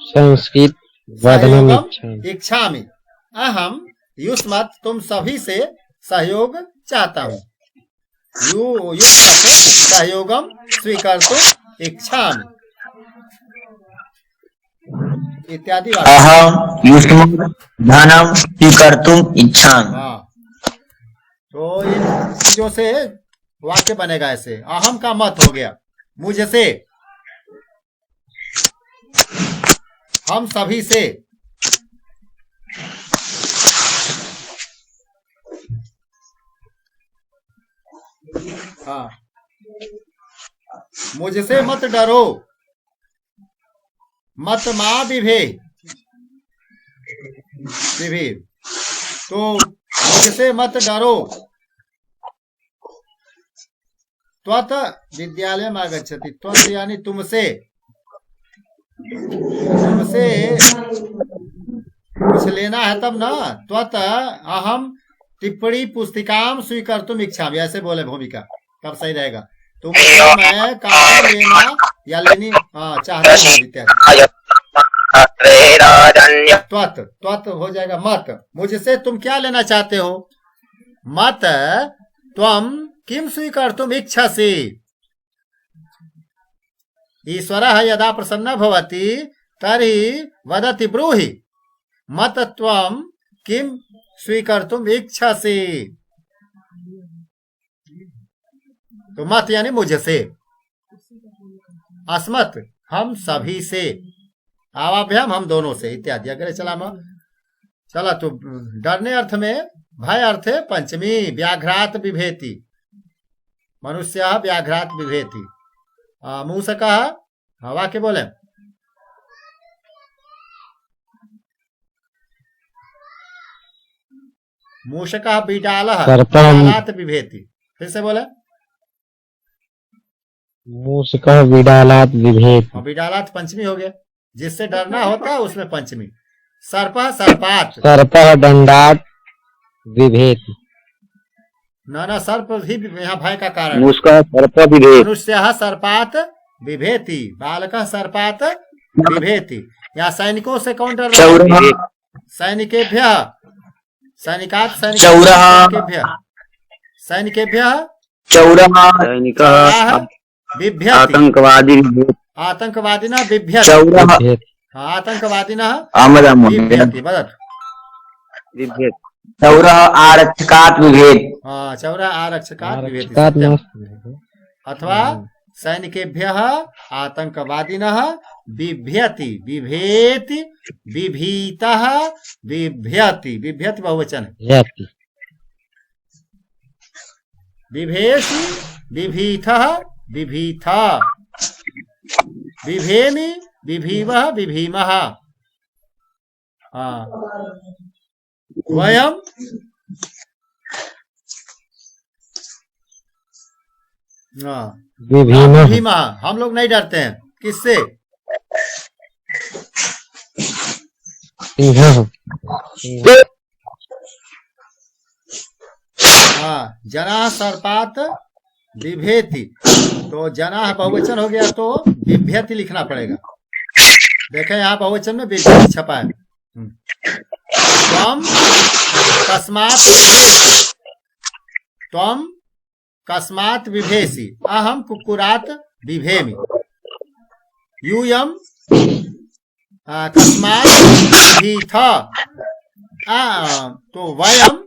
E: संस्कृत वदनम
A: सहयोगम
E: इच्छामि।
A: इच्छामि। अहम युष्मत तुम सभी से सहयोग चाहता हूँ। युष्मत सहयोगम स्वीकर्तुम इच्छामि इत्यादि वाक्य।
B: अहम युष्मत् धनं स्वीकर्तुम् इच्छामि।
A: हाँ तो इन चीजों से वाक्य बनेगा ऐसे। अहम का मत हो गया मुझसे, हम सभी से, हाँ मुझसे मत डरो, मत माँ विभेद विभेद, तो मुझसे मत डरो। त्वत विद्यालय में आगच्छति। त्वत यानी तुमसे, तुमसे कुछ लेना है तब ना। त्वत अहम टिप्पणी पुस्तिकाम स्वीकर्तुम इच्छामि, ऐसे बोले भूमिका, तब सही रहेगा। तुमसे मैं कॉपी लेना या लेनी चाहता हूँ इत्यादि। त्वत त्वत हो जाएगा मत। मुझसे तुम क्या लेना चाहते हो? मत त्वम किम स्वीकर्तुम इच्छसि। ईश्वरः यदा प्रसन्नः भवति तर्हि वदति ब्रूहि मत त्वम किम स्वीकर्तुम इच्छसि। तो मत यानी मुझसे, अस्मत् हम सभी से, आवाभ्याम हम दोनों से इत्यादि। अगर चला तो डरने अर्थ में भय अर्थ है पंचमी। व्याघ्रात बिभेति, मनुष्य व्याघ्रात बिभेति। मूषकः वाक्य बोले। मूषकः बिडालः बिडालात बिभेति। फिर से बोले।
E: मूषकः बिडालात बिभेति।
A: बिडालात पंचमी हो गया, जिससे डरना होता है उसमें पंचमी। सर्प सर्पात।
E: सर्पः दंडात् बिभेति।
A: न सर्प भी यहाँ भय का कारण।
G: मूषकः सर्प बिभेति।
A: मनुष्यः सर्पात बिभेति, बालकः सर्पात बिभेति। यहाँ सैनिकों से कौन डर रहा है?
G: चौरः
A: सैनिकेभ्यः, सैनिकात्
B: चौरः
A: सैनिकेभ्यः
G: चौरः
A: चौराः बिभ्यति,
G: आतंकवादी बिभेति।
A: आतंकवादिनः बिभ्यति।
G: चौरः
E: बिभेति।
A: आतंकवादिनः
B: आमदामः
A: बिभ्यति। वदतु।
G: बिभेति।
B: चौरः आरक्षकात् बिभेति।
A: हाँ, चौरः आरक्षकात् बिभेति।
E: आरक्षकात्
A: सत्यम्।
E: नास्ति।
A: अथवा सैनिकेभ्यः आतंकवादिनः बिभ्यति, बिभेति, बिभीतः बिभ्यति। बिभ्यति बहुवचन है।
E: यति।
A: बिभेषि बिभीतः बिभीथा, बिभेमि बिभीवः बिभीमः। हाँ, वयम
E: विभीमः।
A: बिभीमः, हम लोग नहीं डरते हैं। किससे?
E: सिंहः।
A: हाँ, जना सर्पात बिभेति, तो जना बहुवचन हो गया तो बिभ्यति लिखना पड़ेगा। देखें यहाँ बहुवचन में बिभ्यति छपा है। त्वम कस्मात् बिभेसि, त्वम कस्मात् बिभेसि, अहम कुक्कुरात् बिभेमि। यूयम कस्मात् बिभीथ, तो वयम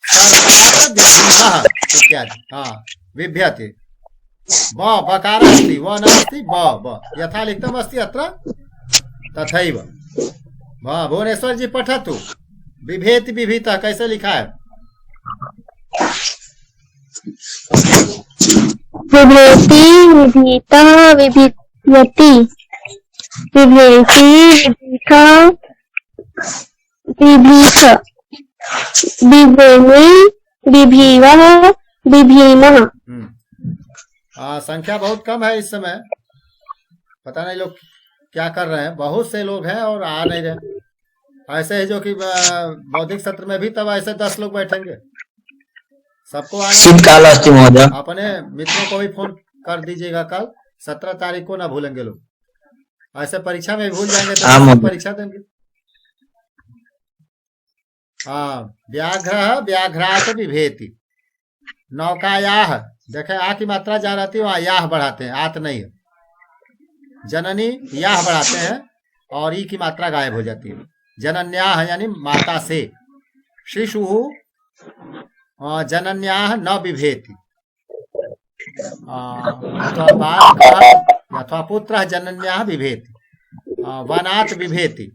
A: सर्पात् बिभीमः इत्यादि। हाँ, बिभ्यति। ब बकार अस्ति, व नास्ति, ब यथा लिखितम् अस्ति अत्र तथैव। भुवनेश्वर जी पठतु। बिभेति बिभीतः कैसे लिखा है?
C: बिभेति विभीतः विभीयति, बिभेति विभीतः बिभीथ, बिभेमि बिभीवः बिभीमः।
A: संख्या बहुत कम है इस समय, पता नहीं लोग क्या कर रहे हैं। बहुत से लोग हैं और आ नहीं रहे। ऐसे है जो कि बौद्धिक सत्र में भी तब ऐसे 10 लोग बैठेंगे। सबको
B: शीतकाल अस्ति महोदय।
A: अपने मित्रों को भी फोन कर दीजिएगा। कल 17 तारीख को ना भूलेंगे लोग। ऐसे परीक्षा में भूल जाएंगे तो परीक्षा देंगे। हाँ, व्याघ्र व्याघ्रात बिभेति। नौकायाह, देखे आ की मात्रा जा रहती है, वहां याह बढ़ाते हैं, आत नहीं है। जननी याह बढ़ाते हैं और ई की मात्रा गायब हो जाती है। जनन्याह यानी माता से। शिशु जनन्याह न बिभेति, अथवा पुत्र जनन्याह बिभेति, वनात् बिभेति।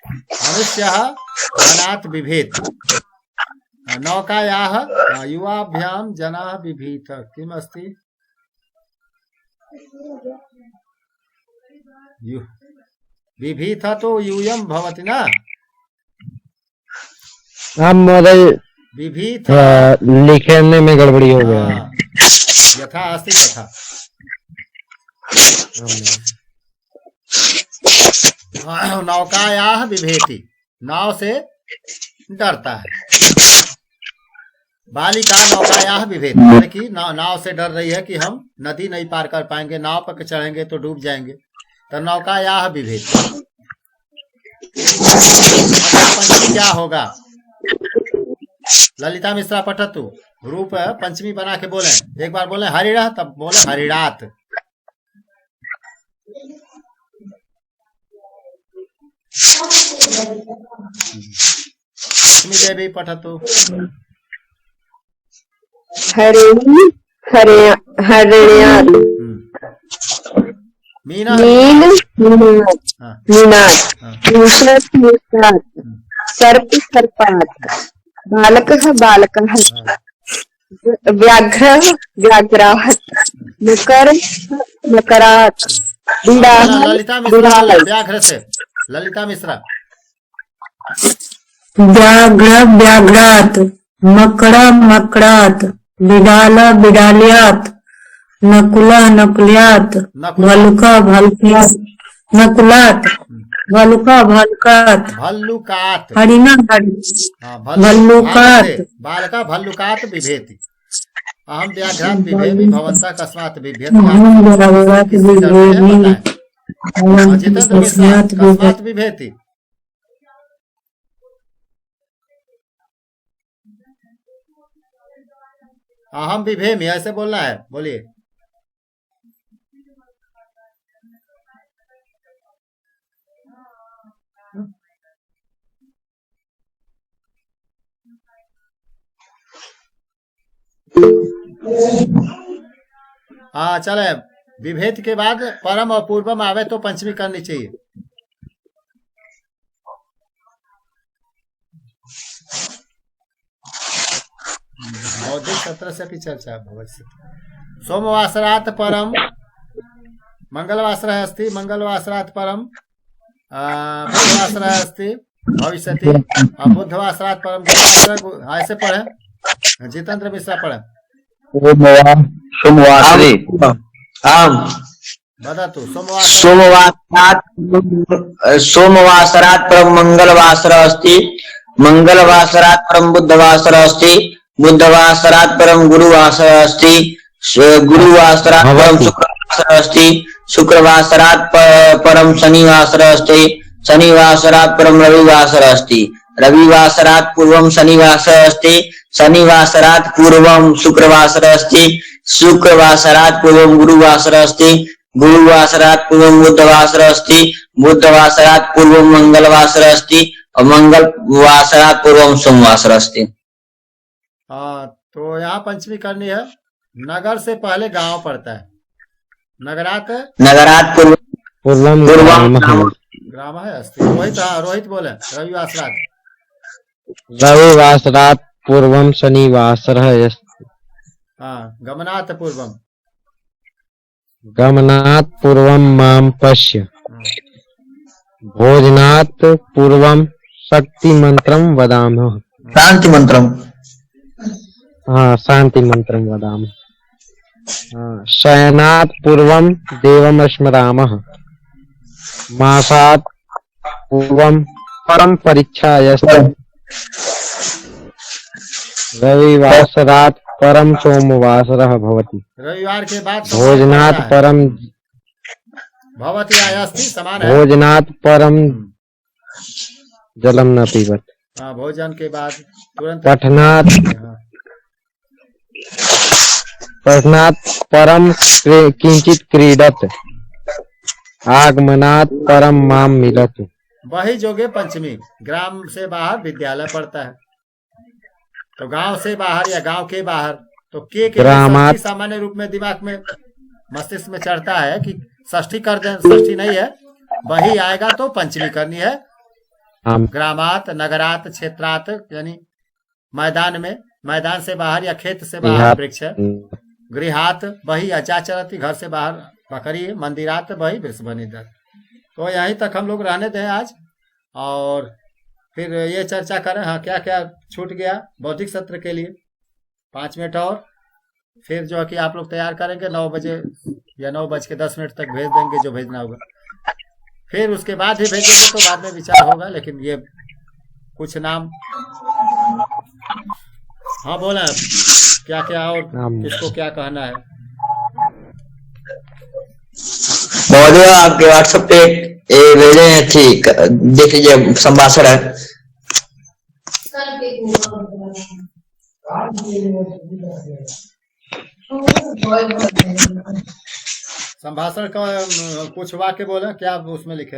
A: मनुष्यः वनात् बिभेति। नौकायाः युवाभ्याम जनाः बिभीत। किम् अस्ति? बिभीत तो यूयम भवति ना।
E: अब महोदय
A: बिभीत
E: लिखने में गड़बड़ी हो गया है।
A: यथा अस्ति तथा। नौकायाः बिभेति, नाव से डरता है। बालिका नौकायाः बिभेति, लड़की नाव से डर रही है कि हम नदी नहीं पार कर पाएंगे, नाव पर चढ़ेंगे तो डूब जाएंगे। तो नौकायाः बिभेति। पंचमी क्या होगा? ललिता मिश्रा पठतु। रूप पंचमी बना के बोले। एक बार बोले हरिणः, तब बोले हरिणात। लक्ष्मी देवी पठतु।
D: हरिणी हरिण्यात्,
A: मीना
D: मीनात्, मूषक मूषात्, सर्प सर्पात्, बालकः बालकः, व्याघ्रः व्याघ्रात्, मकर मकरात्,
A: ललिता मिश्रा व्याघ्र से। ललिता मिश्रा।
H: व्याघ्र व्याघ्रात्, मकर मकरात्, बिडाल बिडाल्यात्, नकुल नकुल्यात्, भलुक भलुक्यात्, नकुलात्, भलुका भलकात
A: भल्लुकात।
H: हरिना हरि
A: हाँ,
H: भल्लुकात।
A: बालका भल्लुकात बिभेति। अहम व्याघ्रात बिभेमि भवन्तः कस्मात् बिभ्यति।
H: अहम व्याघ्रात
A: किससे डरते हैं
H: बिभेमि
A: बताएं। और जितेंद्र मिश्रा
H: कस्मात्
A: कस्मात् बिभेति। अहम बिभेमि ऐसे बोलना है, बोलिए। हाँ चले, विभेद के बाद परम और पूर्वम आवे तो पंचमी करनी चाहिए। बौद्धिक सत्र से की चर्चा भविष्य। सोमवासरात परम मंगलवासरः अस्ति, मंगलवासरात परम बुधवासरः अस्ति भविष्यति, और बुधवासरात परम गुरुवासरः। ऐसे पढ़े, जितेंद्र मिश्रा पढ़े।
G: सोमवासरे आम
A: बता तू।
B: सोमवासरात् परम मंगलवासरः अस्ति, मंगलवासरात् परम बुधवासरः अस्ति, बुधवासरात् परम गुरुवासरः अस्ति, गुरुवासरात् परम शुक्रवासरः अस्ति, शुक्रवासरात् परम शनिवासरः अस्ति, शनिवासरात् परम रविवासरः अस्ति, रविवासरात् पूर्वम शनिवासरः अस्ति, शनिवासरात् पूर्वम शुक्रवासरः अस्ति, शुक्रवासरात् पूर्वम गुरुवासरः अस्ति, गुरुवासरात् पूर्वम बुधवासरः अस्ति, बुधवासरात् पूर्वम मंगलवासरः अस्ति, और मंगलवासरात् पूर्वम सोमवासरः अस्ति।
A: हाँ, तो यहाँ पंचमी करनी है। नगर से पहले गांव पड़ता है। नगरात
E: पूर्वम
A: ग्राम है अस्ति। रोहित, हाँ रोहित बोले। रविवासरात
E: रविवासरात् पूर्वम शनिवासरः अस्ति,
A: हाँ, गमनात् पूर्वम
E: गमनात् पूर्वम माम पश्य, भोजनात् पूर्वम शक्ति मंत्रम वदामः,
B: शांति मंत्रम।
E: हाँ शांति मंत्रम वदामः। हाँ, शयनात् पूर्वम देवम स्मरामः, मासात् पूर्वम परम परीक्षायस्ते, रविवासरात् परम सोमवासरः भवति,
A: रविवार के बाद
E: भोजनात् परम
A: भवति आयास्ति समान है।
E: भोजनात् परम जलम न पीबत,
A: हाँ, भोजन के बाद तुरंत
E: पठनात् परम किंचित क्रीडत, आगमनात् परम माम मिलत।
A: वही जोगे पंचमी। ग्राम से बाहर विद्यालय पड़ता है, तो गांव से बाहर या गांव के बाहर, तो के
E: ग्रामात
A: सामान्य रूप में दिमाग में मस्तिष्क में चढ़ता है कि षष्ठी कर दें। षष्ठी नहीं है, वही आएगा तो पंचमी करनी है। ग्रामात, नगरात, क्षेत्रात यानी मैदान में, मैदान से बाहर या खेत से बाहर वृक्ष है। गृहात वही अचाचरती, घर से बाहर बकरी। मंदिरात वही वृषभनिधर। तो यहीं तक हम लोग रहने दें आज, और फिर ये चर्चा करें। हाँ, क्या क्या छूट गया बौद्धिक सत्र के लिए। 5 मिनट और फिर जो है कि आप लोग तैयार करेंगे। 9 बजे या 9:10 तक भेज देंगे जो भेजना होगा। फिर उसके बाद ही भेजेंगे तो बाद में विचार होगा। लेकिन ये कुछ नाम, हाँ बोला क्या क्या और किसको क्या कहना है।
B: महोदय आपके व्हाट्सएप पे भेजे हैं, ठीक देख लीजिए, संभाषण है।
A: संभाषण का कुछ वाक्य बोले, क्या उसमें लिखे।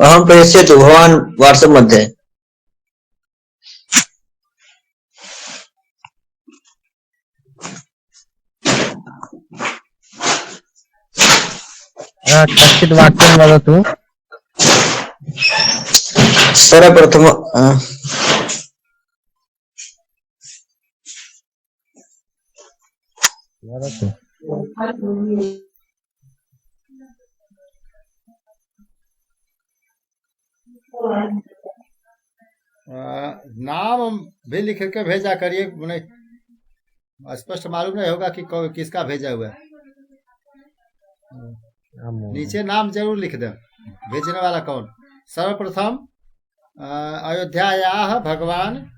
B: अहम प्रेष्यतु भवान् व्हाट्सएप मध्ये।
E: कश्चित् वाक्यं वदतु।
B: सर्वप्रथम
A: नाम भी लिख के भेजा करिए। स्पष्ट मालूम नहीं होगा कि किसका भेजा हुआ है। नीचे नाम जरूर लिख दें, भेजने वाला कौन। सर्वप्रथम अयोध्यायाः भगवान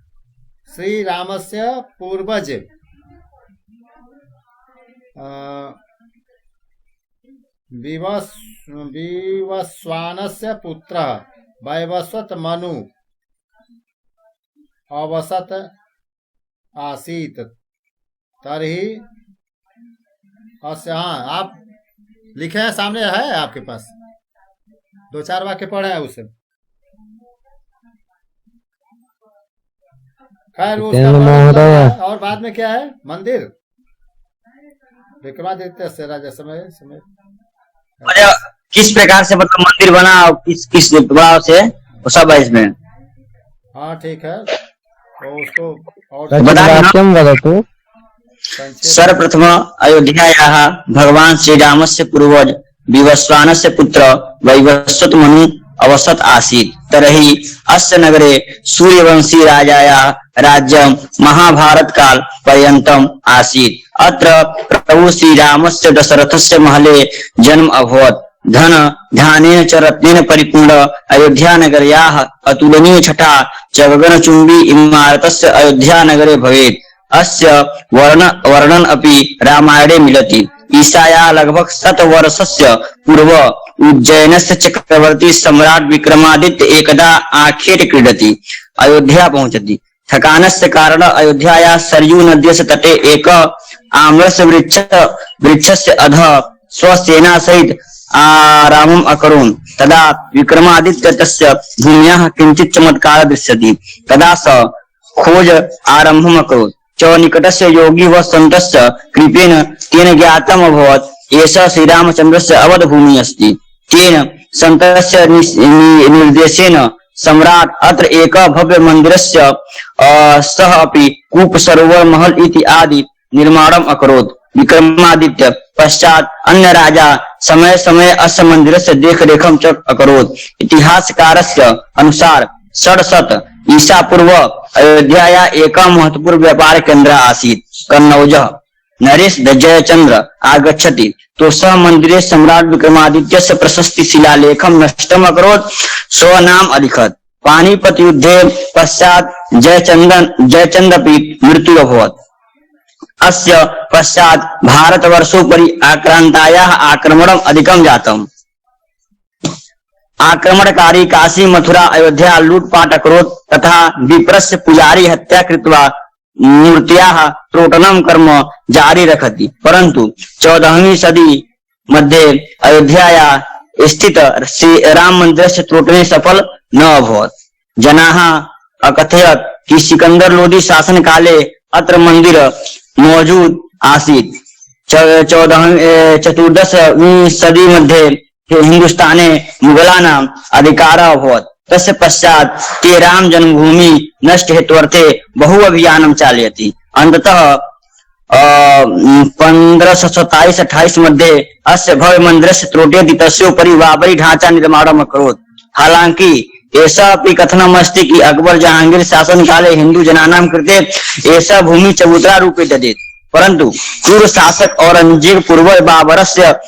A: श्री रामस्य पूर्वज विवस्वानस्य पुत्रः वैवस्वत मनु अवसत आसीत तर्हि अस्य। हाँ, आप लिखे हैं, सामने है आपके पास, 2-4 वाक्य पढ़े हैं उसे। खैर उसका
E: महोदय।
A: और बाद में क्या है, मंदिर विक्रमादित्य से राजा समय समय
B: किस प्रकार से मतलब मंदिर बना और किस प्रभाव से, वो सब है इसमें।
A: हाँ ठीक है, तो उसको और
E: वाक्यं वदतु।
B: सर्वप्रथम अयोध्यायाः भगवान श्री रामस्य पूर्वज विवस्वानस्य पुत्र वैवस्वत मनु अवसत आसीत् तर्हि अस्य नगरे सूर्यवंशी राजायाः राज्यं महाभारत काल पर्यन्तम् आसीत्। अत्र प्रभु श्री रामस्य दशरथस्य महले जन्म अभवत्। धन धान्येन च रत्नेन परिपूर्ण अयोध्या नगर्याः अतुलनीय छटा च गगनचुम्बी इमारतस्य अयोध्या नगरे भवेत्। अस्य वर्णन अपि रामायणे मिलति। ईसाया लगभग 100 वर्षस्य पूर्व उज्जैनस्य चक्रवर्ती सम्राट विक्रमादित्य एकदा आखेट क्रीडति अयोध्या पहुंचति। थकानस्य कारण अयोध्याया सरयू नद्यस्य तटे एक आम्रस वृक्षस्य अधः स्वसेना सहित आरामम् अकरोन्। तदा विक्रमादित्य तस्य भूम्याः किञ्चित् चमत्कारः दृश्यति। तदा स खोज आरम्भम् अकरोत्। च निकटस्य योगी व सन्तस्य कृपेण तेन ज्ञातम् अभवत् एषः श्रीरामचन्द्रस्य अवधभूमिः अस्ति। तेन सन्तस्य निर्देशेन सम्राट् अत्र एकः भव्य मन्दिरस्य सह अपि कूप सरोवर महल इति आदि निर्माणम् अकरोत्। विक्रमादित्य पश्चात् अन्य राजा समय समय अस्य मन्दिरस्य देखरेखं च अकरोत्। इतिहासकारस्य अनुसार 67 ईसा पूर्व अयोध्याया एकः महत्वपूर्ण व्यापार केन्द्र आसीत्। कन्नौजः नरेश जयचन्द्र आगच्छति तो सः मन्दिरे सम्राट विक्रमादित्यस्य प्रशस्ति शिलालेखं नष्टम् अकरोत्, स्वनाम अलिखत्। पानीपत युद्धे पश्चात् जयचन्द्रपि मृत्यु अभवत्। अस्य पश्चात् भारतवर्षोपरि आक्रान्तायाः आक्रमणम् अधिकं जातम्। आक्रमणकारी काशी मथुरा अयोध्या लूटपाट अकरोत् तथा विप्रस्य पुजारी हत्या कृत्वा मूर्त्याः त्रोटनं कर्म जारी रखति। परन्तु 14वीं सदी मध्ये अयोध्याया स्थित श्री राम मन्दिरस्य त्रोटने सफल न अभवत्। जनाः अकथयत् कि सिकंदर लोदी शासन काले अत्र मंदिर मौजूद आसीत्। 14वीं सदी मध्ये हिंदुस्ताने मुगलानाम् अधिकारः अभवत्। तस्य पश्चात् ते राम जन्मभूमि नष्ट हेतुर्थे बहु अभियानं चालयति। अन्ततः 1527-28 मध्ये अस्य भव्य मन्दिरस्य त्रोटयति तस्योपरि बाबरी ढांचा निर्माणम् अकरोत्। हालांकि ऐसा अपि कथनम् अस्ति कि अकबर जहांगीर शासन काले हिंदू जनानां कृते ऐसा भूमि चबूतरा रूपे ददेत्। परन्तु क्रूर शासक औरंगजेब पूर्व बाबरस्य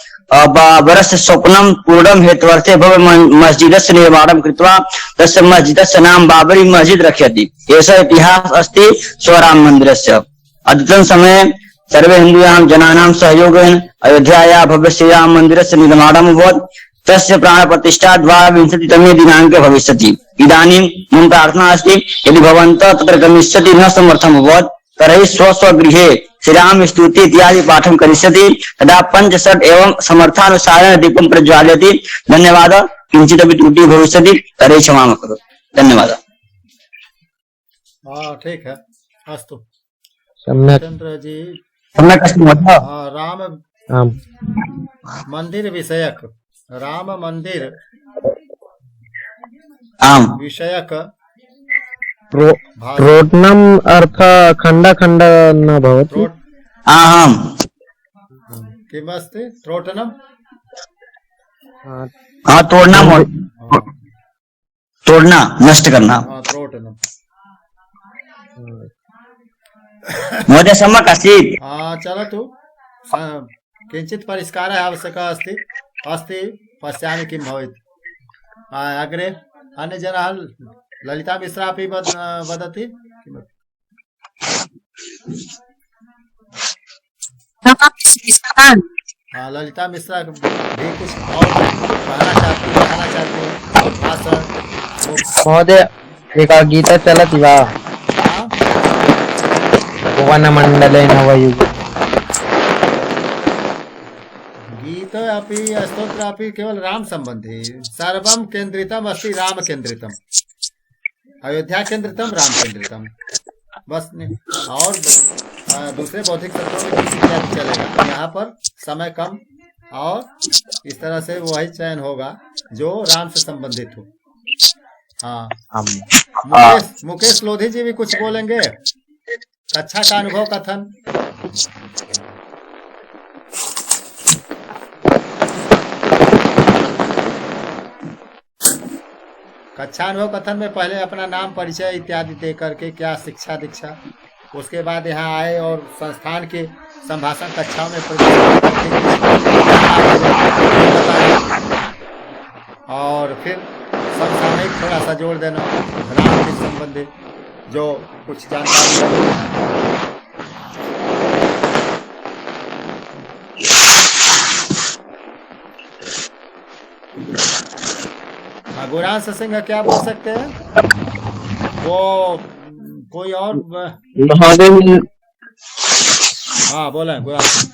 B: स्वप्नं पूर्णं हेत्वर्थे भव्य मस्जिदस्य निर्माणं कृत्वा तस्य मस्जिदस्य नाम बाबरी मस्जिद रक्षति। एषः इतिहास अस्ति स्वराम मन्दिरस्य। अद्यतन समये सर्वे हिन्दूनां जनानां सहयोगेन अयोध्यायाः भव्य श्रीराम मन्दिरस्य निर्माणम् अभवत्। तस्य प्राणप्रतिष्ठा 12विंशतितमे दिनाङ्के भविष्यति। इदानीं मम प्रार्थना अस्ति यदि भवन्तः तत्र गमिष्यति न समर्थम् अभवत् तर्हि स्वस्वगृहे श्रीराम स्तुति इत्यादि पाठं करिष्यति। तदा 5 एवं समर्थानुसारेण दीपं प्रज्वालयति। धन्यवादः। किञ्चिदपि त्रुटिः भविष्यति तर्हि क्षमां करोतु। धन्यवादः।
A: हाँ ठीक है, अस्तु।
E: सम्यक्
A: चंद्र जी
B: सम्यक् अस्ति महोदय।
A: राम
E: आम्
A: मंदिर विषयक, राम मंदिर
B: आम्
A: विषयक
E: त्रोटनम् अर्थ खण्ड खण्ड न भवति।
B: आम्
A: किमस्ति त्रोटनम्?
B: हाँ तोड़ना तोड़ना नष्ट करना।
A: हाँ त्रोटनम्।
B: महोदय सम्यक् अस्ति।
A: चलतु किञ्चित् परिष्कारः आवश्यकः अस्ति। अस्ति पश्यामि किं भवेत्। अग्रे अन्य जनाः ललिता मिश्रा अपि वदति। हाँ, ललिता मिश्रा भी कुछ और कहना चाहती है भाषण।
E: महोदय एका गीता चलति वा
A: हाँ?
E: वनमण्डले नवयुग
A: गीत अपि स्तोत्र अपि केवल राम संबंधी। सर्वम केंद्रितम अस्ति राम केंद्रितम, अयोध्या केंद्रितम राम केंद्रितम, बस नहीं। और दूसरे बौद्धिक तत्वों में किसी क्या चलेगा। यहाँ पर समय कम और इस तरह से वही चयन होगा जो राम से संबंधित हो। हाँ, मुकेश लोधी जी भी कुछ बोलेंगे। कक्षा का अनुभव कथन। कक्षा अनुभव कथन में पहले अपना नाम परिचय इत्यादि दे करके क्या शिक्षा दीक्षा, उसके बाद यहाँ आए और संस्थान के संभाषण कक्षाओं में प्रवेश और फिर समसामयिक थोड़ा सा जोड़ देना राम के संबंधित जो कुछ जानकारी। गुरांश सिंह क्या बोल सकते हैं? वो कोई और
G: महोदय
A: हाँ बोले गुरांश।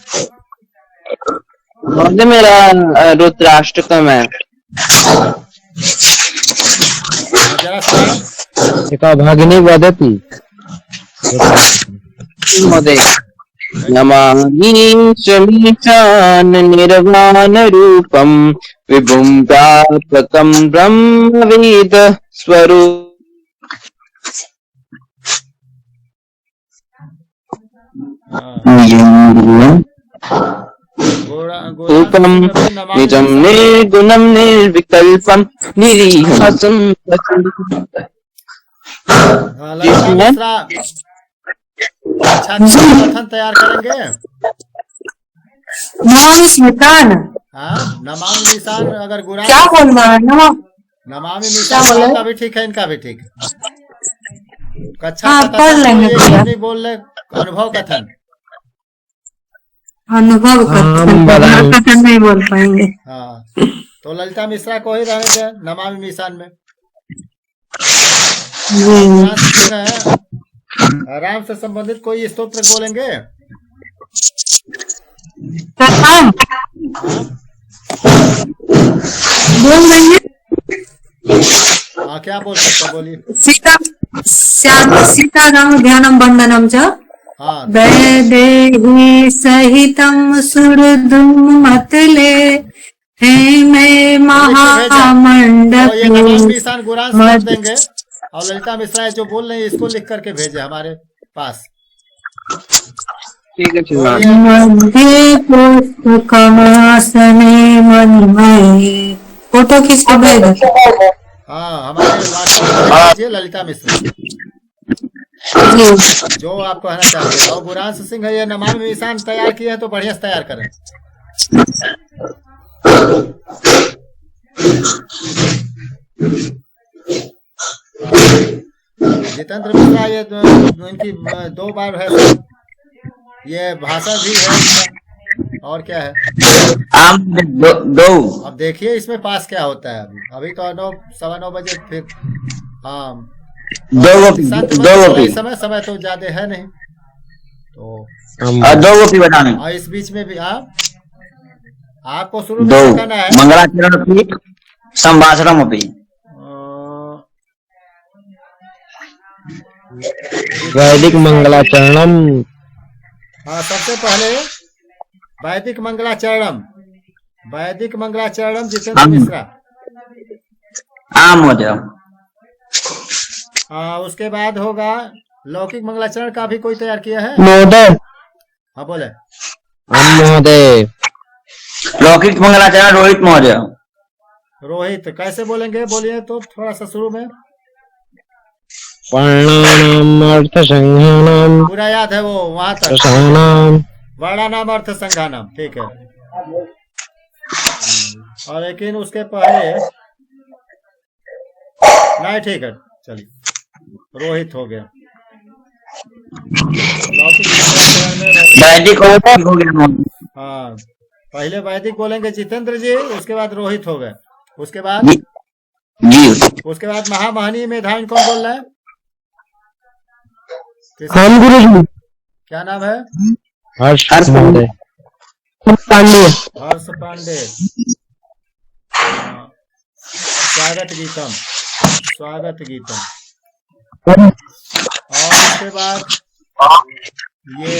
G: महोदय मेरा रुद्राष्टकम है।
A: जरा सा
E: एका भगिनी वदति
G: महोदय नमामि च निर्वाण रूपम विभुं प्रापकं ब्रह्मवेद स्वरूप रूपम निजं निर्गुणं निर्विकल्पं निरीहसं
A: अच्छा कथन तैयार करेंगे।
H: नमामि स्मितान
A: हाँ, नमामि निशान अगर गुरांश
H: क्या बोल रहा है?
A: नमामि निशान का भी ठीक है, इनका भी ठीक है। कक्षा
H: हाँ,
A: का
H: पढ़
A: कथन
H: लेंगे
A: कोई
H: भैया।
A: नहीं बोल रहे। अनुभव कथन।
H: अनुभव कथन नहीं बोल पाएंगे।
A: हाँ, तो ललिता मिश्रा को ही रहने दें नमामि निशान में। राम से संबंधित कोई स्तोत्र बोलेंगे?
H: बोल देंगे।
A: हाँ, क्या बोल सकते बोलिए।
H: सीता राम ध्यानम बंधनम च
A: हाँ,
H: वैदेही सहितम सुरदुम मतले हे मैं महामंडप
A: तो ये नमामि निशान गुरांश कर देंगे और ललिता मिश्रा जो बोल रहे हैं इसको लिख करके भेजे हमारे पास।
G: ठीक है
H: मध्य पुष्प कमासने मणिमय। फोटो खींच के भेज दो।
A: हाँ, हमारे व्हाट्सएप ललिता मिश्रा जो आप कहना चाहते हैं। और गुरांश सिंह ये नमामि निशान तैयार किए हैं तो बढ़िया से तैयार करें। जितेंद्र मिश्रा ये इनकी 2 बार है, ये भाषा भी है और क्या है।
B: दो
A: अब देखिए इसमें पास क्या होता है। अभी तो 9:15 बजे फिर हाँ
B: दो
A: समय तो ज्यादा है नहीं तो
B: 2 गोपी बताने
A: और इस बीच में भी आपको शुरू में
B: 2
A: कहना है
B: मंगलाचरण संभाषणम अपि
E: वैदिक मंगलाचरणम।
A: हाँ, सबसे पहले वैदिक मंगलाचरणम जितेंद्र मिश्रा।
B: हाँ महोदय।
A: उसके बाद होगा लौकिक मंगलाचरण का भी कोई तैयार किया है?
E: महोदय
A: हाँ बोले।
E: महोदय
B: लौकिक मंगलाचरण रोहित महोदय।
A: रोहित कैसे बोलेंगे? बोलिए तो थोड़ा सा शुरू में।
E: वर्णानाम अर्थ संज्ञानाम
A: पूरा याद है वो वहां तक।
E: रसानाम
A: वर्णानाम अर्थ संज्ञानाम ठीक है। और लेकिन उसके पहले नहीं, ठीक है, चलिए रोहित हो गया। लौकिक में
B: वैदिक हो गया।
A: हाँ, पहले वैदिक बोलेंगे जितेंद्र जी, उसके बाद रोहित हो गए, उसके बाद
B: जी
A: उसके बाद महामहनी मेधावी कौन बोल रहा है?
E: हम गुरु जी।
A: क्या नाम है?
E: हर्ष पांडे। पांडे।
A: हर्ष पांडे। हाँ, स्वागत गीतम, स्वागत गीतम। और उसके बाद ये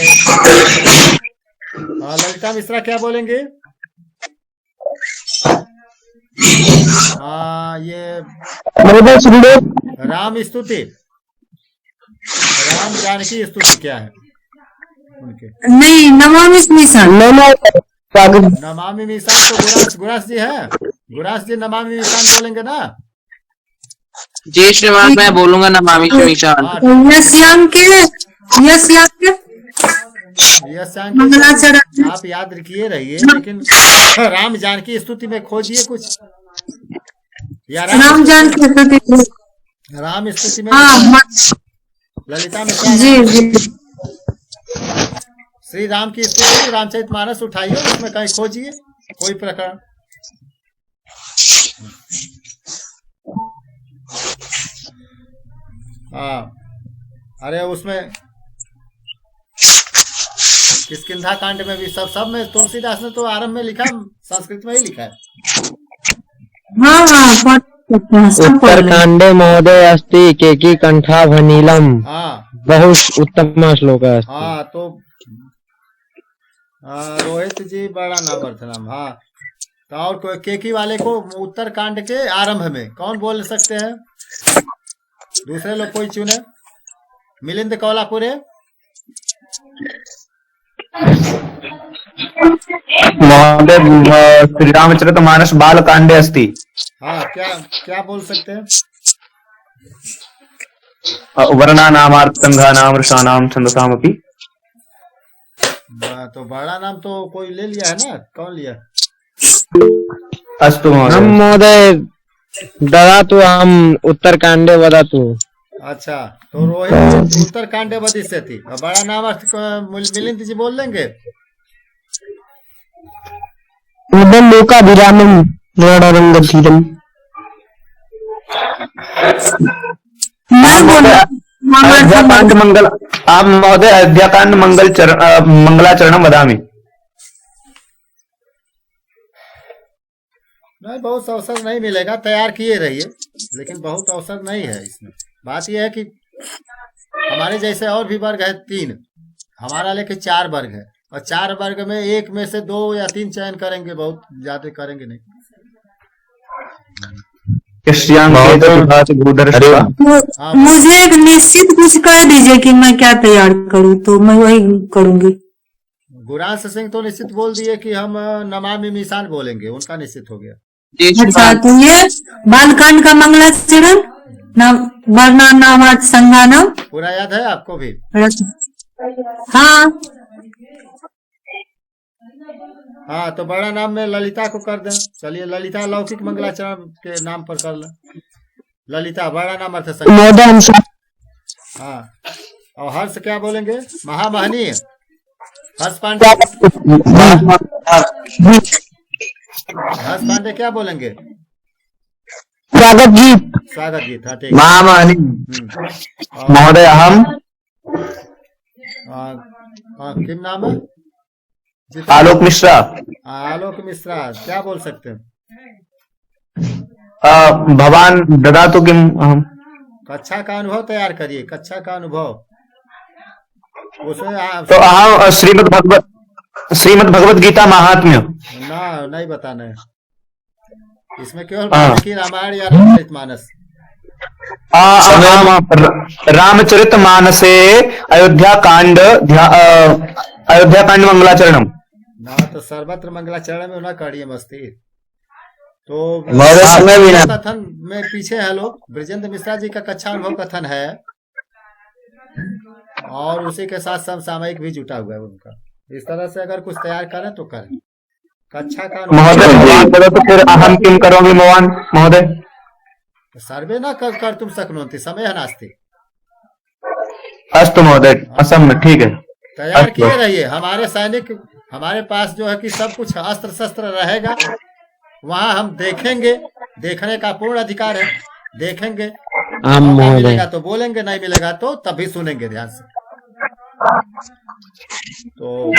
A: ललिता मिश्रा क्या बोलेंगे? हाँ, ये राम स्तुति, राम जानकी स्तुति क्या है उनके?
H: नहीं, नमामि मिशन।
A: नमामि मिशान तो गुरास गुरास जी है, गुरास जी नमामि मिशान बोलेंगे ना?
G: जय श्रीमान, मैं बोलूंगा नमामि मिशान।
H: यश्याम के मंगलाचरण।
A: आप याद रखिए रहिए, लेकिन राम जानकी स्तुति में खोजिए कुछ, या
H: राम जानकी स्तुति।
A: राम स्तुति में
H: हाँ
A: ललिता में
H: जी जी।
A: श्री राम की स्तुति रामचरितमानस उठाइए, उसमें कहीं खोजिए कोई प्रकरण। हाँ, अरे उसमें किष्किंधा कांड में भी सब में तुलसीदास ने तो आरंभ में लिखा, संस्कृत में ही लिखा है।
H: हाँ हाँ,
E: उत्तरकांडे महोदय अस्ति केकी कंठा भनीलम।
A: हाँ,
E: बहुत उत्तम श्लोक है।
A: हाँ, तो रोहित जी बड़ा नाम। हाँ, तो और कोई केकी वाले को उत्तरकांड के आरंभ में कौन बोल सकते हैं? दूसरे लोग कोई चुने। मिलिंद कौलापुरे।
F: महोदय श्री रामचरितमानस बालकांडे अस्ति।
A: हाँ, क्या क्या बोल सकते हैं?
F: वर्णानामार्तंगानाम रसानाम छंदसामपि।
A: तो बड़ा नाम तो कोई ले लिया है ना, कौन लिया?
F: अस्तु
E: हम महोदय ददातु हम उत्तरकांडे वदतु।
A: अच्छा, तो रोहित उत्तरकांडे वदिष्यति, और बड़ा नाम मिलिंद जी बोल देंगे।
E: लोका विरामम रणरंगधीरम।
F: अयोध्याकांड मंगल, आप महोदय अयोध्याकांड मंगलाचरणम वदामि।
A: नहीं, बहुत अवसर नहीं मिलेगा, तैयार किए रहिए, लेकिन बहुत अवसर नहीं है इसमें। बात यह है कि हमारे जैसे और भी वर्ग है 3, हमारा लेके 4 वर्ग है, और 4 वर्ग में एक में से 2 या 3 चयन करेंगे, बहुत ज्यादा करेंगे नहीं।
H: मुझे एक निश्चित कुछ कह दीजिए कि मैं क्या तैयार करूँ, तो मैं वही करूँगी।
A: गुरांश सिंह तो निश्चित बोल दिए कि हम नमामि मिशान बोलेंगे, उनका निश्चित हो गया।
H: अच्छा, तो ये बालकांड का मंगलाचरण वर्णानामार्थ संज्ञानम
A: पूरा याद है आपको भी?
H: हाँ
A: हाँ, तो बड़ा नाम में ललिता को कर दें। चलिए, ललिता लौकिक मंगलाचरण के नाम पर कर लें। ललिता बड़ा नाम अर्थ संज्ञा। हाँ, और हर्ष क्या बोलेंगे? महामहनी हर्ष पांडे। हर्ष पांडे क्या बोलेंगे?
E: स्वागत गीत।
A: स्वागत गीत, हाँ ठीक।
F: महामहनी महोदय हम
A: किम नाम है?
F: आलोक मिश्रा।
A: आलोक मिश्रा क्या बोल सकते हैं?
F: भवान ददातु किम अहम।
A: कक्षा का अनुभव तैयार करिए, कक्षा का अनुभव। उसमें
F: तो अहम श्रीमद् भगवत गीता महात्म्य।
A: ना, नहीं बताना है इसमें, केवल वाल्मीकि रामायण या रामचरितमानस।
F: रामचरितमानसे अयोध्याकांड मंगलाचरणम।
A: ना, तो सर्वत्र मंगलाचरण में ना करिए मस्ती। तो कथन में पीछे है लोग, ब्रजेंद्र मिश्रा जी का कक्षा अनुभव कथन है, और उसी के साथ समसामयिक भी जुटा हुआ है उनका। इस तरह से अगर कुछ तैयार करें तो करें। कक्षा का
F: महोदय भवान् वदतु फिर अहं किं करोमि भवान् महोदय।
A: सर्वे न कर्तुं शक्नोति, समयः नास्ति।
F: अस्तु महोदय, असम्यक्, ठीक है।
A: तैयार किए रहिए। हमारे सैनिक, हमारे पास जो है कि सब कुछ अस्त्र शस्त्र रहेगा। वहाँ हम देखेंगे, देखने का पूर्ण अधिकार है। देखेंगे, मिलेगा तो बोलेंगे, नहीं मिलेगा तो तभी सुनेंगे ध्यान से। तो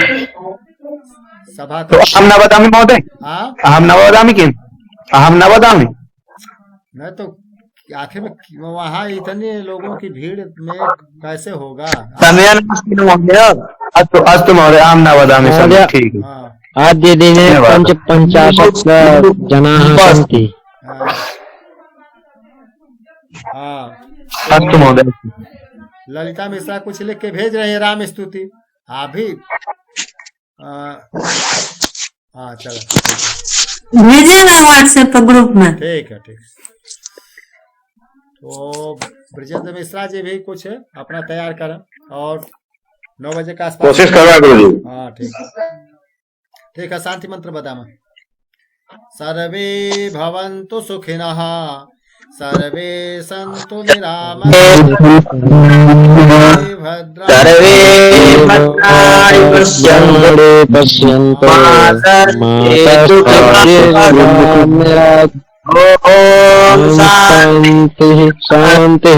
A: सभा
F: तो अहं न वदामि महोदय,
A: हाँ,
F: अहं न वदामि किम्, अहं न वदामि।
A: नहीं तो आखिर में वहाँ इतने लोगों की भीड़ में कैसे होगा?
B: समय नास्ति महोदय।
F: अस्तु अस्तु महोदय, अहं न वदामि, सम्यक्, ठीक है।
A: हाँ,
E: आद्य दिने 50 जनाः सन्ति।
A: हाँ।
F: अस्तु महोदय।
A: ललिता मिश्रा कुछ लिख के भेज रही है, राम स्तुति। आप भी हाँ चलो
H: भेजेगा व्हाट्सएप पर ग्रुप में।
A: ठीक है, ठीक। तो ब्रजेंद्र मिश्रा जी भी कुछ अपना तैयार करें और 9 बजे का आसपास
F: कोशिश कर रहा गुरुजी।
A: हाँ ठीक है। शांति मंत्र बदामा। सर्वे भवन्तु सुखिनः, सर्वे सन्तु निरामयाः,
B: सर्वे भद्राणि पश्यन्तु मा कश्चित् दुःखं वा।
E: शांति शांति।